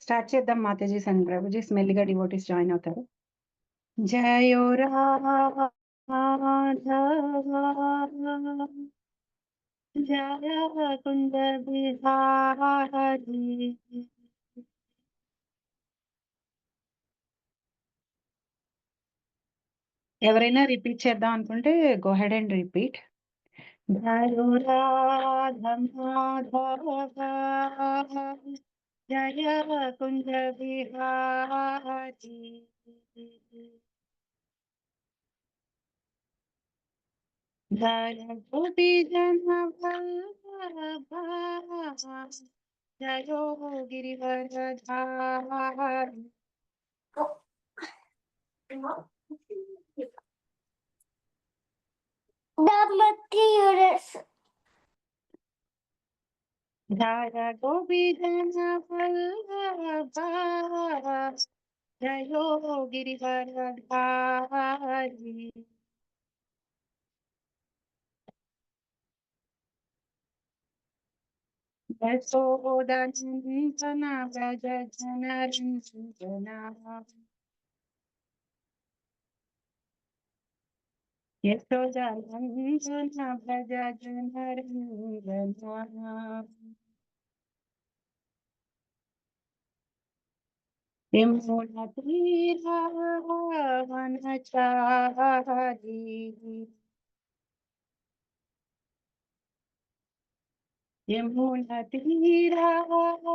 Start చేద్దాం Mataji and Prabhuji మెల్లిగా devotees join అవుతారు. జయో రాధవ జయ కుంజ బిహారీ. ఎవరైనా రిపీట్ చేద్దాం అనుకుంటే గో హెడ్ అండ్ రిపీట్. జయో రాధ మాధవ జయ కుంజ బిహారీ. జయ గోపీ జన వల్లభ జయో గిరివరధారి. జయ గోపీ జన వల్లభ జయో గిరివరధారి. యశోదనందన వ్రజ జనరంజన యశోదనందన వ్రజ జనరంజన యమున తీరవనచారి యమున తీరవనచారి.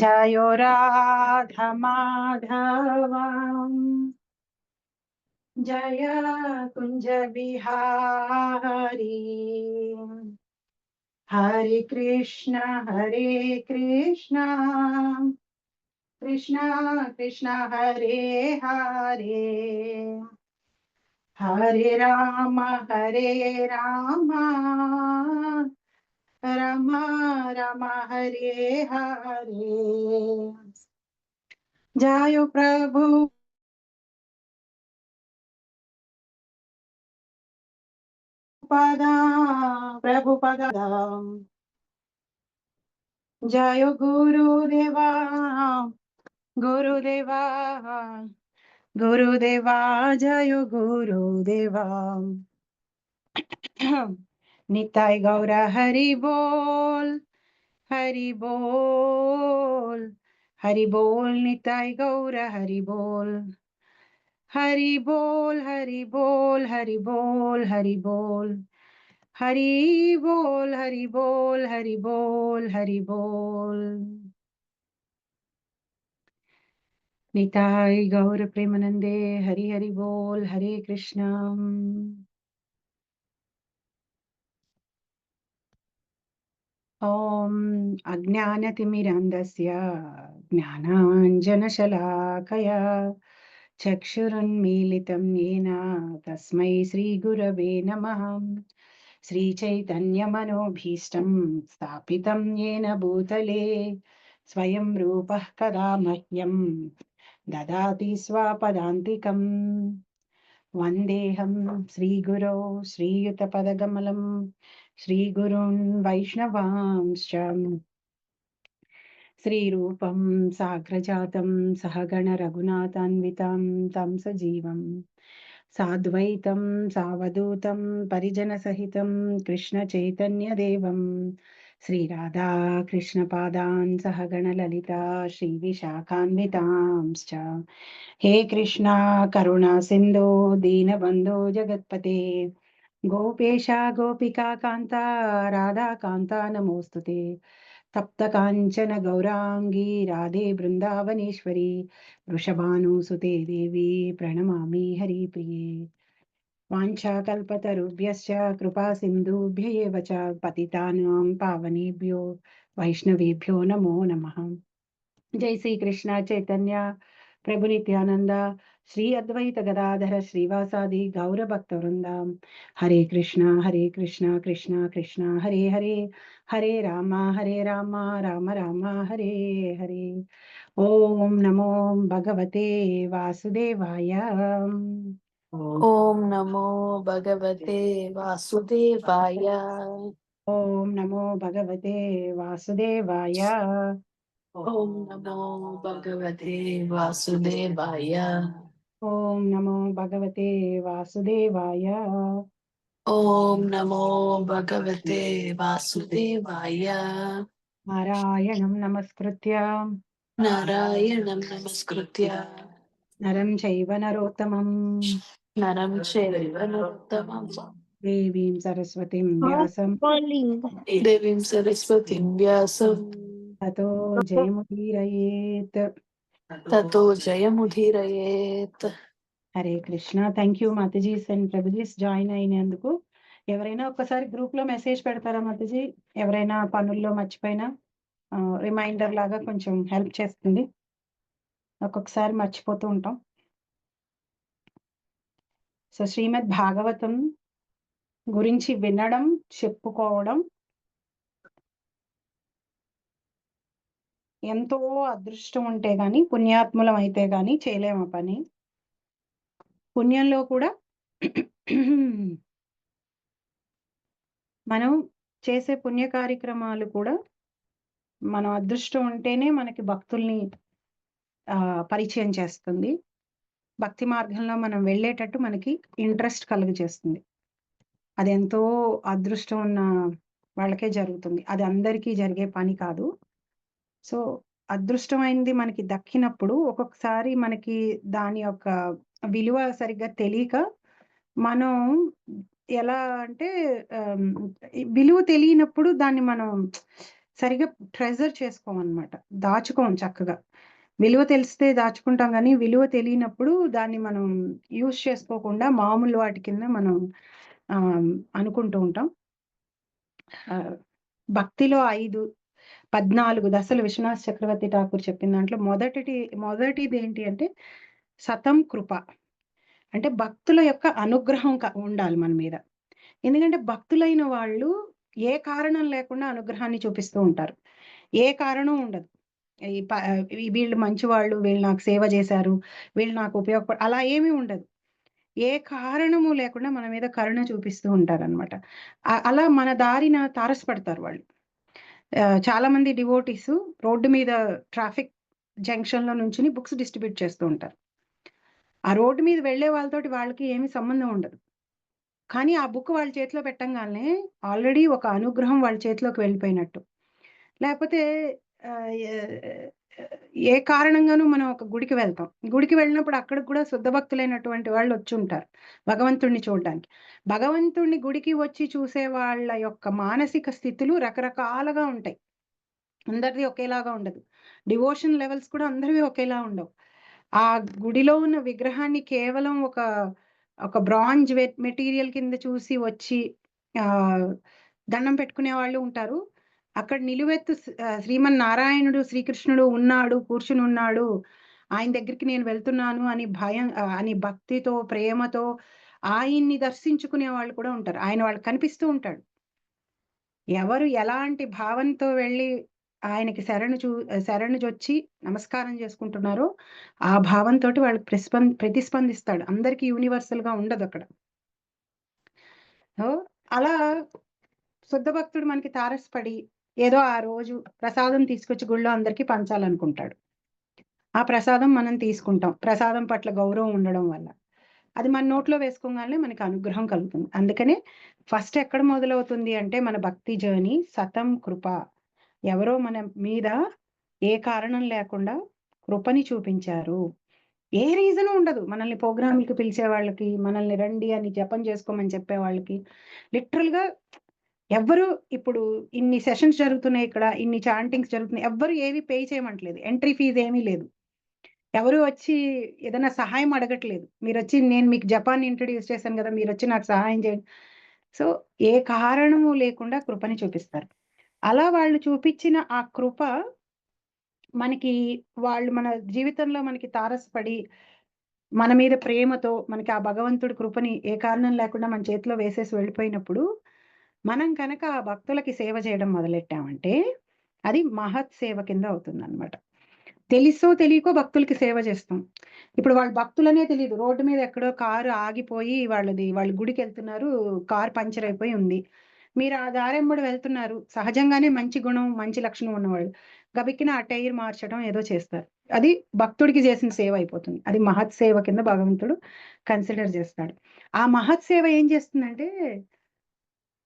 జయో రాధ మాధవ జయ కుంజ బిహారీ. హరే కృష్ణ కృష్ణ కృష్ణ హరే హరే హరే రామ రామ రామ హరే హరే. జయ ప్రభుపద జయ గురుదేవా గురుదేవా జయ గురుదేవా. నితాయ్ గౌర హరి బోల్ హరి బోల్ నితాయ్ గౌర హరి బోల్ హరి బోల్ హరి బోల్ హరి బోల్ హరి బోల్ హరి బోల్ హరి బోల్ హరి బోల్ హరి బోల్. నితాయ్ గౌర ప్రేమనందే హరి హరి బోల్. హరే కృష్ణ. ఓం అజ్ఞానతిమిరంధస్య జ్ఞానాంజనశలాకయా చక్షురున్మీలితం येन తస్మై శ్రీగురవే నమః. శ్రీచైతన్యమనోభీష్టం స్థాపితం येन భూతలే స్వయం రూపః కదా మహ్యం దదాతి స్వపదాంతికం. వందేహం శ్రీగురో శ్రీయుతపదకమలం శ్రీగురున్ వైష్ణవాంశ్చ శ్రీరూపం సాగ్రజాతం సహగణ రఘునాథాన్వితం తం సజీవం సాద్వైతం సావధూతం పరిజన సహితం కృష్ణ చైతన్య దేవం శ్రీరాధా కృష్ణ పాదాన్ సహగణ లలితా శ్రీ విశాఖాన్వితాంశ్చ. హే కృష్ణ కరుణా సింధో దీనబంధో జగత్పతే గోపేశ గోపికా కాంత రాధా కాంత నమోస్తుతే. తప్త కాంచన గౌరాంగీ రాధే బృందావనేశ్వరి వృషభానుసుతే దేవి ప్రణమామి హరిప్రియే. వాంఛాకల్పతరుభ్యశ్చ కృపా సింధుభ్య ఏవ చ పతితానాం పావనేభ్యో వైష్ణవేభ్యో నమో నమః. జై శ్రీ కృష్ణ చైతన్య ప్రభు నిత్యానంద శ్రీ అద్వైత గదాధర శ్రీవాసాది గౌర భక్త వృందం. హరే కృష్ణ కృష్ణ కృష్ణ హరే హరే హరే రామ రామ రామ హరే హరే. ఓం నమో భగవతే వాసుదేవాయ. ఓం నమో భగవతే వాసుదేవాయ. ఓం నమో భగవతే వాసుదేవాయ. ఓం నమో భగవతే వాసుదేవాయ. ఓం నమో భగవతే వాసుదేవాయ. ఓం నమో భగవతే వాసుదేవాయ. నారాయణం నమస్కృత్య నారాయణం నమస్కృత్య నరం చైవ నరోత్తమం నరం చైవ నరోత్తమం దేవీం సరస్వతిం వ్యాసం దేవీం సరస్వతిం వ్యాసం తతో జయముదీరయేత్. తతో జయముదీరయేత్. Hare Krishna. Thank you Matajis and Prabhujis join అయినందుకు. ఎవరైనా ఒక్కసారి గ్రూప్ లో మెసేజ్ పెడతారా మాతాజీ? ఎవరైనా పనుల్లో మర్చిపోయినా రిమైండర్ లాగా కొంచెం హెల్ప్ చేస్తుంది. ఒక్కొక్కసారి మర్చిపోతూ ఉంటాం. సో శ్రీమద్ భాగవతం గురించి వినడం, చెప్పుకోవడం ఎంతో అదృష్టం ఉంటే గాని, పుణ్యాత్ములం అయితే గాని చేయలేము ఆ పని. పుణ్యంలో కూడా మనం చేసే పుణ్య కార్యక్రమాలు కూడా మనం అదృష్టం ఉంటేనే మనకి భక్తుల్ని పరిచయం చేస్తుంది. భక్తి మార్గంలో మనం వెళ్ళేటట్టు మనకి ఇంట్రెస్ట్ కలుగజేస్తుంది. అది ఎంతో అదృష్టం ఉన్న వాళ్ళకే జరుగుతుంది. అది అందరికీ జరిగే పని కాదు. సో అదృష్టమైనది మనకి దక్కినప్పుడు ఒక్కొక్కసారి మనకి దాని యొక్క విలువ సరిగ్గా తెలియక మనం ఎలా అంటే విలువ తెలియనప్పుడు దాన్ని మనం సరిగ్గా ట్రెజర్ చేసుకోమన్నమాట. దాచుకోం చక్కగా. విలువ తెలిస్తే దాచుకుంటాం కానీ విలువ తెలియనప్పుడు దాన్ని మనం యూజ్ చేసుకోకుండా మామూలు వాటి కింద మనం అనుకుంటూ ఉంటాం. భక్తిలో 14 దశలు విశ్వనాథ్ చక్రవర్తి ఠాకూర్ చెప్పిన దాంట్లో మొదటిది ఏంటి అంటే సతం కృప. అంటే భక్తుల యొక్క అనుగ్రహం ఉండాలి మన మీద. ఎందుకంటే భక్తులైన వాళ్ళు ఏ కారణం లేకుండా అనుగ్రహాన్ని చూపిస్తూ ఉంటారు. ఏ కారణం ఉండదు. వీళ్ళు మంచివాళ్ళు, వీళ్ళు నాకు సేవ చేశారు, వీళ్ళు నాకు అలా ఏమీ ఉండదు. ఏ కారణము లేకుండా మన మీద కరుణ చూపిస్తూ ఉంటారనమాట. అలా మన దారిన తారసపడతారు వాళ్ళు. చాలా మంది డివోటీస్ రోడ్డు మీద ట్రాఫిక్ జంక్షన్ లో నుంచుని బుక్స్ డిస్ట్రిబ్యూట్ చేస్తూ ఉంటారు. ఆ రోడ్డు మీద వెళ్లే వాళ్ళతోటి వాళ్ళకి ఏమీ సంబంధం ఉండదు. కానీ ఆ బుక్ వాళ్ళ చేతిలో పెట్టంగానే ఆల్రెడీ ఒక అనుగ్రహం వాళ్ళ చేతిలోకి వెళ్ళిపోయినట్టు. లేకపోతే ఏ కారణంగానూ మనం ఒక గుడికి వెళ్తాం. గుడికి వెళ్ళినప్పుడు అక్కడికి కూడా శుద్ధ భక్తులైనటువంటి వాళ్ళు వచ్చి ఉంటారు భగవంతుడిని చూడడానికి. భగవంతుడిని గుడికి వచ్చి చూసే వాళ్ళ యొక్క మానసిక స్థితులు రకరకాలుగా ఉంటాయి. అందరిది ఒకేలాగా ఉండదు. డివోషన్ లెవెల్స్ కూడా అందరివి ఒకేలా ఉండవు. ఆ గుడిలో ఉన్న విగ్రహాన్ని కేవలం ఒక బ్రాంజ్ మెటీరియల్ కింద చూసి వచ్చి దండం పెట్టుకునే వాళ్ళు ఉంటారు. అక్కడ నిలువెత్తు శ్రీమన్నారాయణుడు శ్రీకృష్ణుడు ఉన్నాడు, కూర్చుని ఉన్నాడు, ఆయన దగ్గరికి నేను వెళ్తున్నాను అని అని భక్తితో ప్రేమతో ఆయన్ని దర్శించుకునే వాళ్ళు కూడా ఉంటారు. ఆయన వాళ్ళకి కనిపిస్తూ ఉంటాడు. ఎవరు ఎలాంటి భావంతో వెళ్ళి ఆయనకి శరణుజొచ్చి నమస్కారం చేసుకుంటున్నారో ఆ భావంతోటి వాళ్ళకి ప్రతిస్పందిస్తాడు. అందరికీ యూనివర్సల్ గా ఉండదు అక్కడ. అలా శుద్ధ భక్తుడు మనకి తారసపడి ఏదో ఆ రోజు ప్రసాదం తీసుకొచ్చి గుళ్ళో అందరికీ పంచాలనుకుంటాడు. ఆ ప్రసాదం మనం తీసుకుంటాం. ప్రసాదం పట్ల గౌరవం ఉండడం వల్ల అది మన నోట్లో వేసుకోగానే మనకి అనుగ్రహం కలుగుతుంది. అందుకనే ఫస్ట్ ఎక్కడ మొదలవుతుంది అంటే మన భక్తి జర్నీ సతం కృప. ఎవరో మన మీద ఏ కారణం లేకుండా కృపని చూపించారు. ఏ రీజన్ ఉండదు. మనల్ని ప్రోగ్రాంలకు పిలిచే వాళ్ళకి, మనల్ని రండి అని జపం చేసుకోమని చెప్పే వాళ్ళకి లిటరల్ గా ఎవ్వరు ఇప్పుడు ఇన్ని సెషన్స్ జరుగుతున్నాయి, ఇక్కడ ఇన్ని చాంటింగ్స్ జరుగుతున్నాయి, ఎవ్వరు ఏవి పే చేయమంటలేదు. ఎంట్రీ ఫీజు ఏమీ లేదు. ఎవరు వచ్చి ఏదైనా సహాయం అడగట్లేదు. మీరు వచ్చి నేను మీకు జపాన్ని ఇంట్రడ్యూస్ చేశాను కదా, మీరు వచ్చి నాకు సహాయం చేయండి. సో ఏ కారణము లేకుండా కృపని చూపిస్తారు. అలా వాళ్ళు చూపించిన ఆ కృప మనకి వాళ్ళు మన జీవితంలో మనకి తారసపడి మన మీద ప్రేమతో మనకి ఆ భగవంతుడి కృపని ఏ కారణం లేకుండా మన చేతిలో వేసేసి వెళ్ళిపోయినప్పుడు మనం కనుక ఆ భక్తులకి సేవ చేయడం మొదలెట్టామంటే అది మహత్ సేవ కింద అవుతుందన్నమాట. తెలుసో తెలియకో భక్తులకి సేవ చేస్తాం. ఇప్పుడు వాళ్ళు భక్తులనే తెలియదు. రోడ్డు మీద ఎక్కడో కారు ఆగిపోయి వాళ్ళు గుడికి వెళ్తున్నారు, కారు పంచర్ అయిపోయి ఉంది. మీరు ఆ దారెంబడి వెళ్తున్నారు. సహజంగానే మంచి గుణం, మంచి లక్షణం ఉన్నవాళ్ళు. గబిక్కిన ఆ టైర్ మార్చడం ఏదో చేస్తారు. అది భక్తుడికి చేసిన సేవ అయిపోతుంది. అది మహత్ సేవ కింద భగవంతుడు కన్సిడర్ చేస్తాడు. ఆ మహత్ సేవ ఏం చేస్తుందంటే,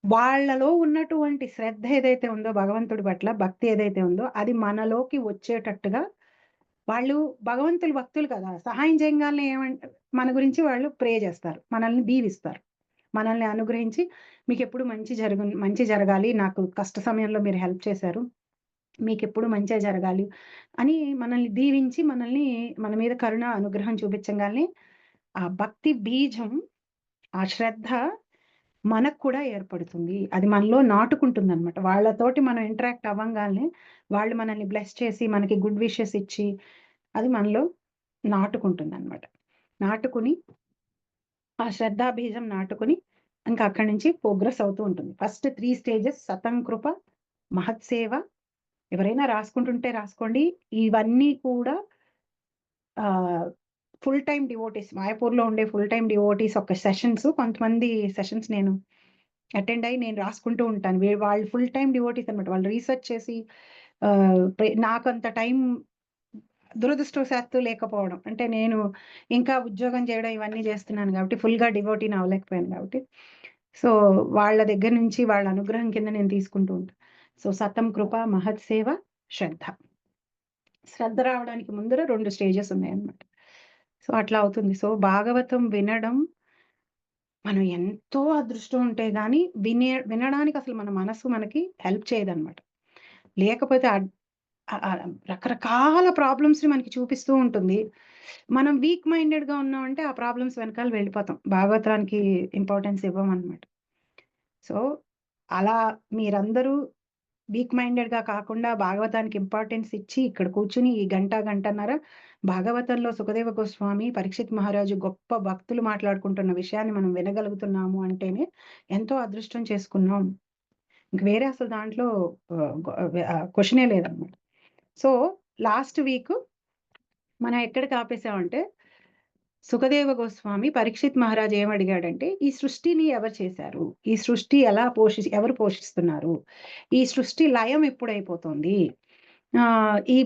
వాళ్ళలో ఉన్నటువంటి శ్రద్ధ ఏదైతే ఉందో భగవంతుడి పట్ల, భక్తి ఏదైతే ఉందో అది మనలోకి వచ్చేటట్టుగా వాళ్ళు భగవంతులు భక్తులు కదా! సహాయం చేయంగాల్నే మన గురించి వాళ్ళు ప్రే చేస్తారు. మనల్ని దీవిస్తారు. మనల్ని అనుగ్రహించి మీకెప్పుడు మంచి జరగాలి. నాకు కష్ట సమయంలో మీరు హెల్ప్ చేశారు. మీకెప్పుడు మంచే జరగాలి అని మనల్ని దీవించి, మన మీద కరుణ, అనుగ్రహం చూపించంగాల్నే ఆ భక్తి బీజం, ఆ శ్రద్ధ మనకు కూడా ఏర్పడుతుంది. అది మనలో నాటుకుంటుందనమాట. వాళ్ళతోటి మనం ఇంటరాక్ట్ అవ్వంగాల్నే వాళ్ళు మనల్ని బ్లెస్ చేసి, మనకి గుడ్ విషెస్ ఇచ్చి, అది మనలో నాటుకుంటుందనమాట. నాటుకుని ఆ శ్రద్ధా బీజం నాటుకుని ఇంకా అక్కడి నుంచి ప్రోగ్రెస్ అవుతూ ఉంటుంది. ఫస్ట్ 3 స్టేజెస్ సతంకృప, మహత్సేవ. ఎవరైనా రాసుకుంటుంటే రాసుకోండి. ఇవన్నీ కూడా ఆహ్, ఫుల్ టైమ్ డివోటీస్ మాయాపూర్‌లో ఉండే ఫుల్ టైమ్ డివోటీస్ ఒక కొంతమంది సెషన్స్ నేను అటెండ్ అయ్యి నేను రాసుకుంటూ ఉంటాను. వాళ్ళు ఫుల్ టైమ్ డివోటీస్ అనమాట. వాళ్ళు రీసెర్చ్ చేసి నాకంత టైం దురదృష్టవశాత్తు లేకపోవడం. అంటే నేను ఇంకా ఉద్యోగం చేయడం ఇవన్నీ చేస్తున్నాను కాబట్టి ఫుల్‌గా డివోటీని అవ్వలేకపోయాను కాబట్టి. సో, వాళ్ళ దగ్గర నుంచి వాళ్ళ అనుగ్రహం కింద నేను తీసుకుంటూ ఉంటాను. సో, సతం కృప, మహత్ సేవ, శ్రద్ధ. శ్రద్ధ రావడానికి ముందర 2 స్టేజెస్ ఉన్నాయన్నమాట. సో, అట్లా అవుతుంది. సో, భాగవతం వినడం మనం ఎంతో అదృష్టం ఉంటే గాని వినడానికి అసలు మన మనసు మనకి హెల్ప్ చేయదన్నమాట. లేకపోతే రకరకాల ప్రాబ్లమ్స్‌ని మనకి చూపిస్తూ ఉంటుంది. మనం వీక్ మైండెడ్‌గా ఉన్నామంటే ఆ ప్రాబ్లమ్స్ వెనకాల వెళ్ళిపోతాం. భాగవతానికి ఇంపార్టెన్స్ ఇవ్వమనమాట. సో, అలా మీరందరూ వీక్ మైండెడ్‌గా కాకుండా భాగవతానికి ఇంపార్టెన్స్ ఇచ్చి ఇక్కడ కూర్చొని ఈ గంట, గంటన్నర భాగవతంలో సుఖదేవ గోస్వామి, పరీక్షిత్ మహారాజు గొప్ప భక్తులు మాట్లాడుకుంటున్న విషయాన్ని మనం వినగలుగుతున్నాము అంటేనే ఎంతో అదృష్టం చేసుకున్నాం. ఇంక వేరే అసలు దాంట్లో క్వెషనే లేదనమాట. సో, లాస్ట్ వీక్ మనం ఎక్కడికి ఆపేసామంటే, సుఖదేవ గోస్వామి పరీక్షిత్ మహారాజ్ ఏమడిగాడంటే, "ఈ సృష్టిని ఎవరు చేశారు? ఈ సృష్టి ఎవరు పోషిస్తున్నారు? ఈ సృష్టి లయం ఎప్పుడైపోతుంది? ఈ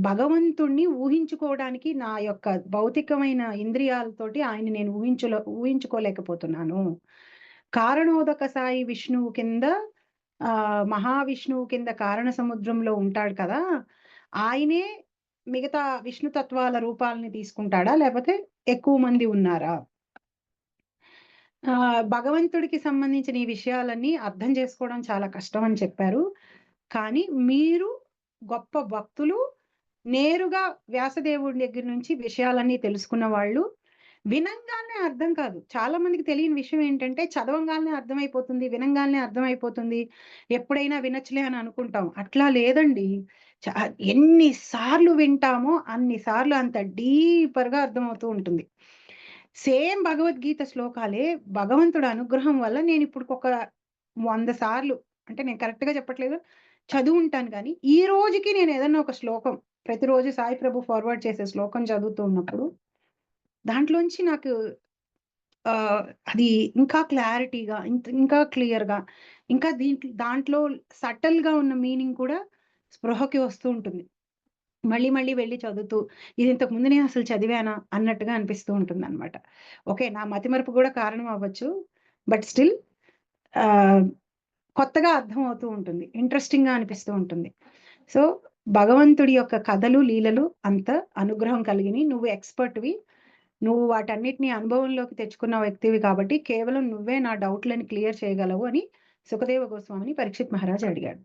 భగవంతుడిని ఊహించుకోవడానికి నా యొక్క భౌతికమైన ఇంద్రియాలతోటి ఆయన్ని నేను ఊహించుకోలేకపోతున్నాను. కారణోదక సాయి విష్ణువు కింద మహావిష్ణువు కింద కారణ సముద్రంలో ఉంటాడు కదా! ఆయనే మిగతా విష్ణు తత్వాల రూపాల్ని తీసుకుంటాడా? లేపోతే ఎక్కువ మంది ఉన్నారా? భగవంతుడికి సంబంధించిన ఈ విషయాలన్నీ అర్థం చేసుకోవడం చాలా కష్టం అని చెప్పారు. కానీ మీరు గొప్ప భక్తులు, నేరుగా వ్యాసదేవుడి దగ్గర నుంచి విషయాలన్నీ తెలుసుకున్న వాళ్ళు. వినంగానే అర్థం కాదు. చాలా మందికి తెలియని విషయం ఏంటంటే, చదవంగాల్నే అర్థమైపోతుంది, వినంగాల్నే అర్థమైపోతుంది. ఎప్పుడైనా వినొచ్చులే అని అనుకుంటాం. అట్లా లేదండి. చ ఎన్ని సార్లు వింటామో అన్ని సార్లు అంత డీపర్‌గా అర్థమవుతూ ఉంటుంది. సేమ్ భగవద్గీత శ్లోకాలే భగవంతుడి అనుగ్రహం వల్ల నేనిప్పుడుకొక 100 సార్లు అంటే నేను కరెక్ట్‌గా చెప్పట్లేదు. చదువుంటాను గానీ, ఈ రోజుకి నేనేదన్నా ఒక శ్లోకం ప్రతిరోజు సాయి ప్రభు ఫార్వర్డ్ చేసే శ్లోకం చదువుతూ ఉన్నప్పుడు, దాంట్లోంచి నాకు అది ఇంకా క్లారిటీగా, ఇంకా క్లియర్‌గా, ఇంకా దాంట్లో సటిల్‌గా ఉన్న మీనింగ్ కూడా స్పృహకి వస్తూ ఉంటుంది. మళ్ళీ, మళ్ళీ వెళ్లి చదువుతూ, ఇది ఇంతకు ముందు నేనసలు చదివానా అన్నట్టుగా అనిపిస్తూ ఉంటుందనమాట. ఓకే. నా మతిమరుపు గూడా కారణం అవ్వచ్చు. బట్ స్టిల్ ఆహ్, కొత్తగా అర్థమవుతూ ఉంటుంది. ఇంట్రెస్టింగ్‌గా అనిపిస్తూ ఉంటుంది. సో, భగవంతుడి యొక్క కథలు, లీలలు అంత అనుగ్రహం కలిగినయి. నువ్వు ఎక్స్‌పర్ట్‌వి. నువ్వు వాటన్నిటిని అనుభవంలోకి తెచ్చుకున్న వ్యక్తివి కాబట్టి, కేవలం నువ్వే నా డౌట్‌లని క్లియర్ చేయగలవు అని సుఖదేవ గోస్వామిని పరీక్షిత్ మహారాజ్ అడిగాడు.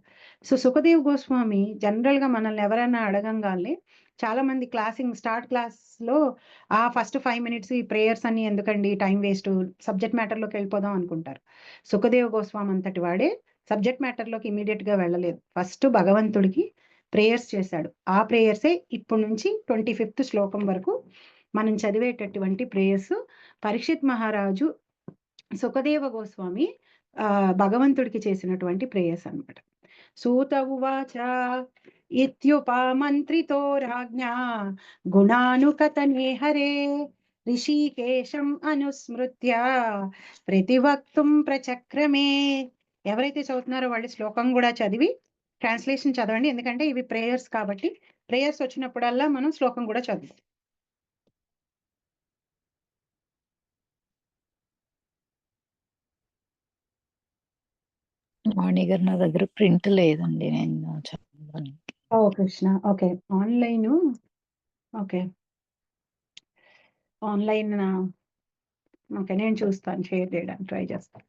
సో, సుఖదేవ్ గోస్వామి జనరల్‌గా మనల్ని ఎవరైనా అడగంగాల్నే చాలామంది స్టార్ట్ క్లాస్‌లో ఫస్ట్ 5 మినిట్స్ ఈ ప్రేయర్స్ అన్నీ ఎందుకండి టైం వేస్టు, సబ్జెక్ట్ మ్యాటర్‌లోకి వెళ్ళిపోదాం అనుకుంటారు. సుఖదేవ్ గోస్వామి అంతటి వాడే సబ్జెక్ట్ మ్యాటర్‌లోకి ఇమ్మీడియేట్‌గా వెళ్ళలేదు. ఫస్ట్ భగవంతుడికి ప్రేయర్స్ చేశాడు. ఆ ప్రేయర్సే ఇప్పటి నుంచి 25థ్ శ్లోకం వరకు మనం చదివేటటువంటి ప్రేయర్స్. పరీక్షిత్ మహారాజు సుఖదేవ గోస్వామి భగవంతుడికి చేసినటువంటి ప్రేయర్స్ అన్నమాట. సూత ఉవాచ ఇత్యుపమంత్రితో రాజ్ఞా గుణానుకథనే హరే ఋషికేశం అనుస్మృత్య ప్రతివక్తుం ప్రచక్రమే ఎవరైతే చదువుతున్నారో వాళ్ళు శ్లోకం కూడా చదివి ట్రాన్స్లేషన్ చదవండి, ఎందుకంటే ఇవి ప్రేయర్స్ కాబట్టి ప్రేయర్స్ వచ్చినప్పుడల్లా మనం శ్లోకం కూడా చదువు. వాణి గారు, నా దగ్గర ప్రింట్ లేదండి, నేను చదవడానికి. ఓ Krishna, okay. Online, okay online, okay నేను చూస్తాను, షేర్ చేయడానికి ట్రై చేస్తాను.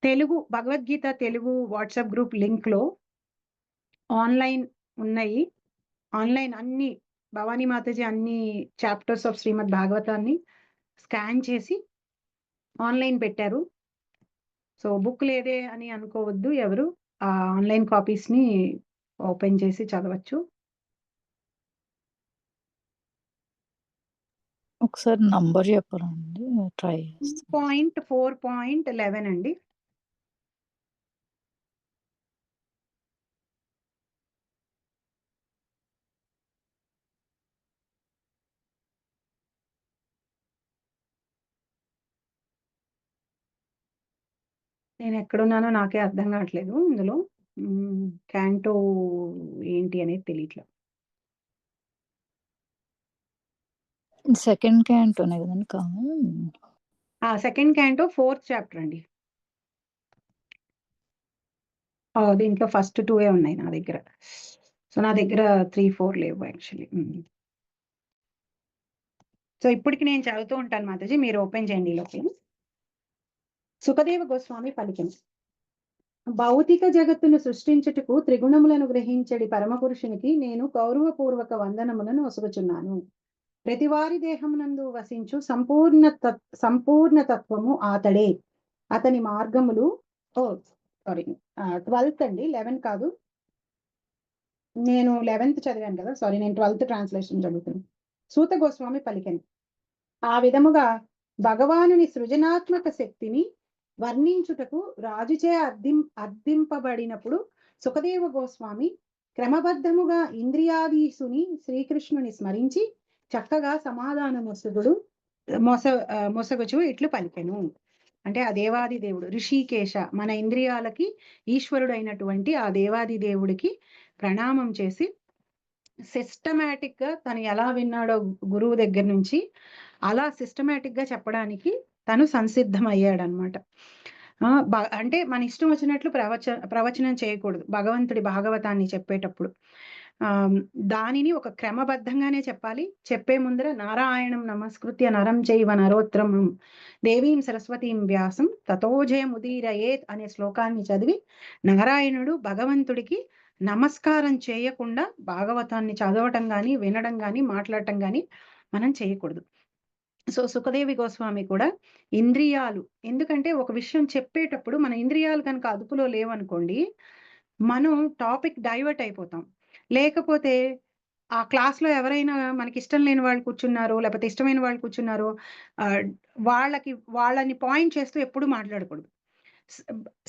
Telugu Bhagavad Gita Telugu WhatsApp group link లో ఆన్లైన్ ఉన్నాయి. ఆన్లైన్ అన్ని భవానీ మాతాజీ అన్ని చాప్టర్స్ ఆఫ్ శ్రీమద్ భాగవతాన్ని స్కాన్ చేసి ఆన్లైన్ పెట్టారు. సో బుక్ లేదే అని అనుకోవద్దు ఎవరు, ఆ ఆన్లైన్ కాపీస్ ని ఓపెన్ చేసి చదవచ్చు. ఒకసారి నంబర్ చెప్పరండి, ట్రై చేస్తాను. 4.11 అండి. నేను ఎక్కడున్నానో నాకే అర్థం కావట్లేదు ఇందులో. క్యాంటో ఏంటి అనేది తెలియట్లేదు. సెకండ్ క్యాంటోనే కదండి కాదు? సెకండ్ క్యాంటో 4th చాప్టర్ అండి. దీంట్లో ఫస్ట్ 2 ఉన్నాయి నా దగ్గర. సో నా దగ్గర 3, 4 లేవు యాక్చువల్లీ. సో ఇప్పటికి నేను చదువుతూ ఉంటాను మాతాజీ, మీరు ఓపెన్ చేయండి లోకి. సుఖదేవ గోస్వామి పలికిన, భౌతిక జగత్తును సృష్టించుటకు త్రిగుణములను గ్రహించడి పరమపురుషునికి నేను గౌరవపూర్వక వందనములను ఒసుగుచున్నాను. ప్రతివారి దేహమునందు వసించు సంపూర్ణ తత్వము ఆతడే. అతని మార్గములు 12th అండి, 11 కాదు. నేను 11th చదివాను కదా, సారీ, నేను 12th ట్రాన్స్లేషన్ చదువుతున్నాను. సూత గోస్వామి పలికెను, ఆ విధముగా భగవానుని సృజనాత్మక శక్తిని వర్ణించుటకు రాజుచే అర్థింపబడినప్పుడు సుఖదేవ గోస్వామి క్రమబద్ధముగా ఇంద్రియాధీసుని శ్రీకృష్ణుని స్మరించి చక్కగా మొసగుచు ఇట్లు పలికెను. అంటే ఆ దేవాది దేవుడు ఋషికేశ, మన ఇంద్రియాలకి ఈశ్వరుడు అయినటువంటి ఆ దేవాది దేవుడికి ప్రణామం చేసి సిస్టమేటిక్ గా తను ఎలా విన్నాడో గురువు దగ్గర నుంచి అలా సిస్టమేటిక్ గా చెప్పడానికి తను సంసిద్ధమయ్యాడనమాట. అంటే మన ఇష్టం వచ్చినట్లు ప్రవచనం చేయకూడదు భగవంతుడి భాగవతాన్ని చెప్పేటప్పుడు. దానిని ఒక క్రమబద్ధంగానే చెప్పాలి. చెప్పే ముందర నారాయణం నమస్కృత్య నరం చైవ నరోత్తమం దేవీం సరస్వతీం వ్యాసం తతో జయముదీరయేత్ అనే శ్లోకాన్ని చదివి నారాయణుడు భగవంతుడికి నమస్కారం చేయకుండా భాగవతాన్ని చదవటం కానీ వినడం కానీ మాట్లాడటం కానీ మనం చేయకూడదు. సో సుఖదేవి గోస్వామి కూడా ఇంద్రియాలు, ఎందుకంటే ఒక విషయం చెప్పేటప్పుడు మన ఇంద్రియాలు కనుక అదుపులో లేవనుకోండి, మనం టాపిక్ డైవర్ట్ అయిపోతాం. లేకపోతే ఆ క్లాస్లో ఎవరైనా మనకి ఇష్టం లేని వాళ్ళు కూర్చున్నారు, లేకపోతే ఇష్టమైన వాళ్ళు కూర్చున్నారు, వాళ్ళని పాయింట్ చేస్తూ ఎప్పుడు మాట్లాడకూడదు.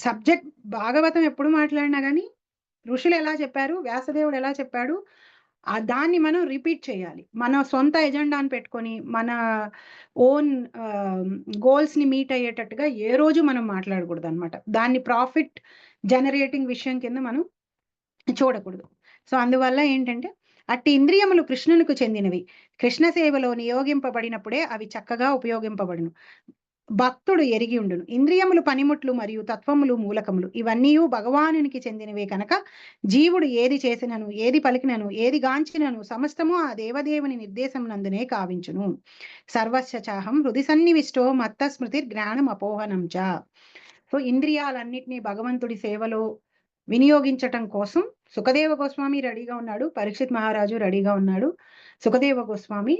సబ్జెక్ట్ భాగవతం ఎప్పుడు మాట్లాడినా కానీ ఋషులు ఎలా చెప్పారు, వ్యాసదేవుడు ఎలా చెప్పాడు, దాన్ని మనం రిపీట్ చేయాలి. మన సొంత ఎజెండాని పెట్టుకొని మన ఓన్ గోల్స్ ని మీట్ అయ్యేటట్టుగా ఏ రోజు మనం మాట్లాడకూడదు అనమాట. దాన్ని ప్రాఫిట్ జనరేటింగ్ విషయం కింద మనం చూడకూడదు. సో అందువల్ల ఏంటంటే అట్టి ఇంద్రియములు కృష్ణునికి చెందినవి, కృష్ణ సేవలో నియోగింపబడినప్పుడే అవి చక్కగా ఉపయోగింపబడును. భక్తుడు ఎరిగి ఉండును. ఇంద్రియములు పనిముట్లు మరియు తత్వములు మూలకములు, ఇవన్నీ భగవానునికి చెందినవే కనుక జీవుడు ఏది చేసినను, ఏది పలికినను, ఏది గాంచినను సమస్తము ఆ దేవదేవుని నిర్దేశం నందునే కావించును. సర్వస్య చాహం హృది సన్నివిష్టో మత్త స్మృతి జ్ఞానం అపోహనం చ. సో ఇంద్రియాలన్నిటినీ భగవంతుడి సేవలో వినియోగించటం కోసం సుఖదేవ గోస్వామి రెడీగా ఉన్నాడు, పరీక్షిత్ మహారాజు రెడీగా ఉన్నాడు. సుఖదేవ గోస్వామి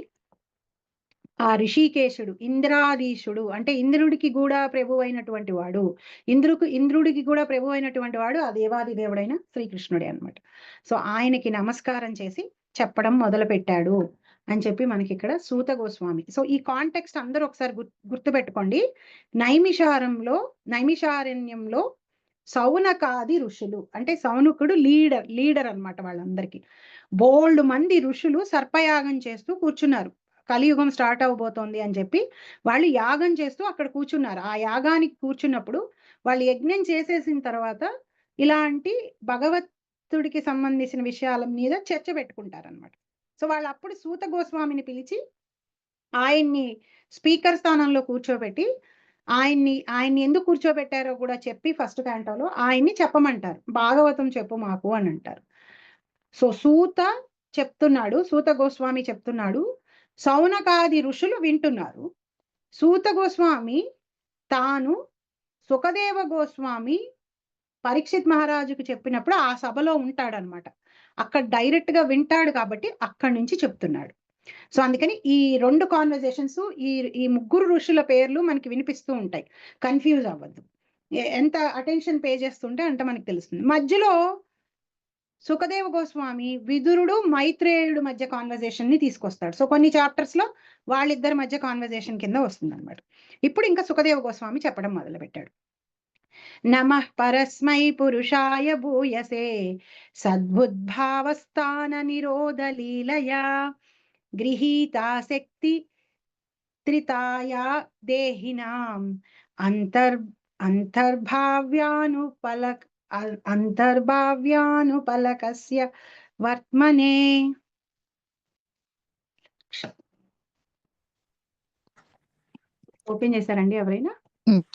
ఆ ఋషికేశుడు, ఇంద్రాధీశుడు అంటే ఇంద్రుడికి కూడా ప్రభు అయినటువంటి వాడు, ఇంద్రుడికి కూడా ప్రభు అయినటువంటి వాడు ఆ దేవాది దేవుడైన శ్రీకృష్ణుడే అనమాట. సో ఆయనకి నమస్కారం చేసి చెప్పడం మొదలు పెట్టాడు అని చెప్పి మనకి ఇక్కడ సూత గోస్వామి. సో ఈ కాంటెక్స్ట్ అందరూ ఒకసారి గుర్తుపెట్టుకోండి. నైమిషారణ్యంలో సౌనకాది ఋషులు, అంటే సౌనకుడు లీడర్ అనమాట వాళ్ళందరికీ. బోల్డ్ మంది ఋషులు సర్పయాగం చేస్తూ కూర్చున్నారు కలియుగం స్టార్ట్ అవబోతోంది అని చెప్పి వాళ్ళు యాగం చేస్తూ అక్కడ కూర్చున్నారు. ఆ యాగానికి కూర్చున్నప్పుడు వాళ్ళు యజ్ఞం చేసేసిన తర్వాత ఇలాంటి భగవంతుడికి సంబంధించిన విషయాల మీద చర్చ పెట్టుకుంటారనమాట. సో వాళ్ళు అప్పుడు సూత గోస్వామిని పిలిచి ఆయన్ని స్పీకర్ స్థానంలో కూర్చోబెట్టి ఆయన్ని ఎందుకు కూర్చోబెట్టారో కూడా చెప్పి ఫస్ట్ క్యాంటోలో ఆయన్ని చెప్పమంటారు. భాగవతం చెప్పు మాకు అని అంటారు. సో సూత గోస్వామి చెప్తున్నాడు, సౌనకాది ఋషులు వింటున్నారు. సూత గోస్వామి తాను సుఖదేవ గోస్వామి పరీక్షిత్ మహారాజుకు చెప్పినప్పుడు ఆ సభలో ఉంటాడనమాట. అక్కడ డైరెక్ట్ గా వింటాడు కాబట్టి అక్కడి నుంచి చెప్తున్నాడు. సో అందుకని ఈ 2 కాన్వర్జేషన్స్ ఈ ముగ్గురు ఋషుల పేర్లు మనకి వినిపిస్తూ ఉంటాయి. కన్ఫ్యూజ్ అవ్వద్దు. ఎంత అటెన్షన్ పే చేస్తుంటే అంత మనకి తెలుస్తుంది. మధ్యలో సుఖదేవ గోస్వామి విదురుడు మైత్రేయుడు మధ్య కాన్వర్జేషన్ ని తీసుకొస్తాడు. సో కొన్ని చాప్టర్స్ లో వాళ్ళిద్దరి మధ్య కాన్వర్జేషన్ కింద వస్తుంది అనమాట. ఇప్పుడు ఇంకా సుఖదేవ గోస్వామి చెప్పడం మొదలు పెట్టాడు. నమః పరస్మై పురుషాయ భూయసే సద్బుద్భావస్థాన నిరోధ లీలయా గృహీతా శక్తి త్రితాయా దేహినాం అంతర్భావ్యానుపలకస్య వర్త్మనే. ఓపెన్ చేశారండి ఎవరైనా?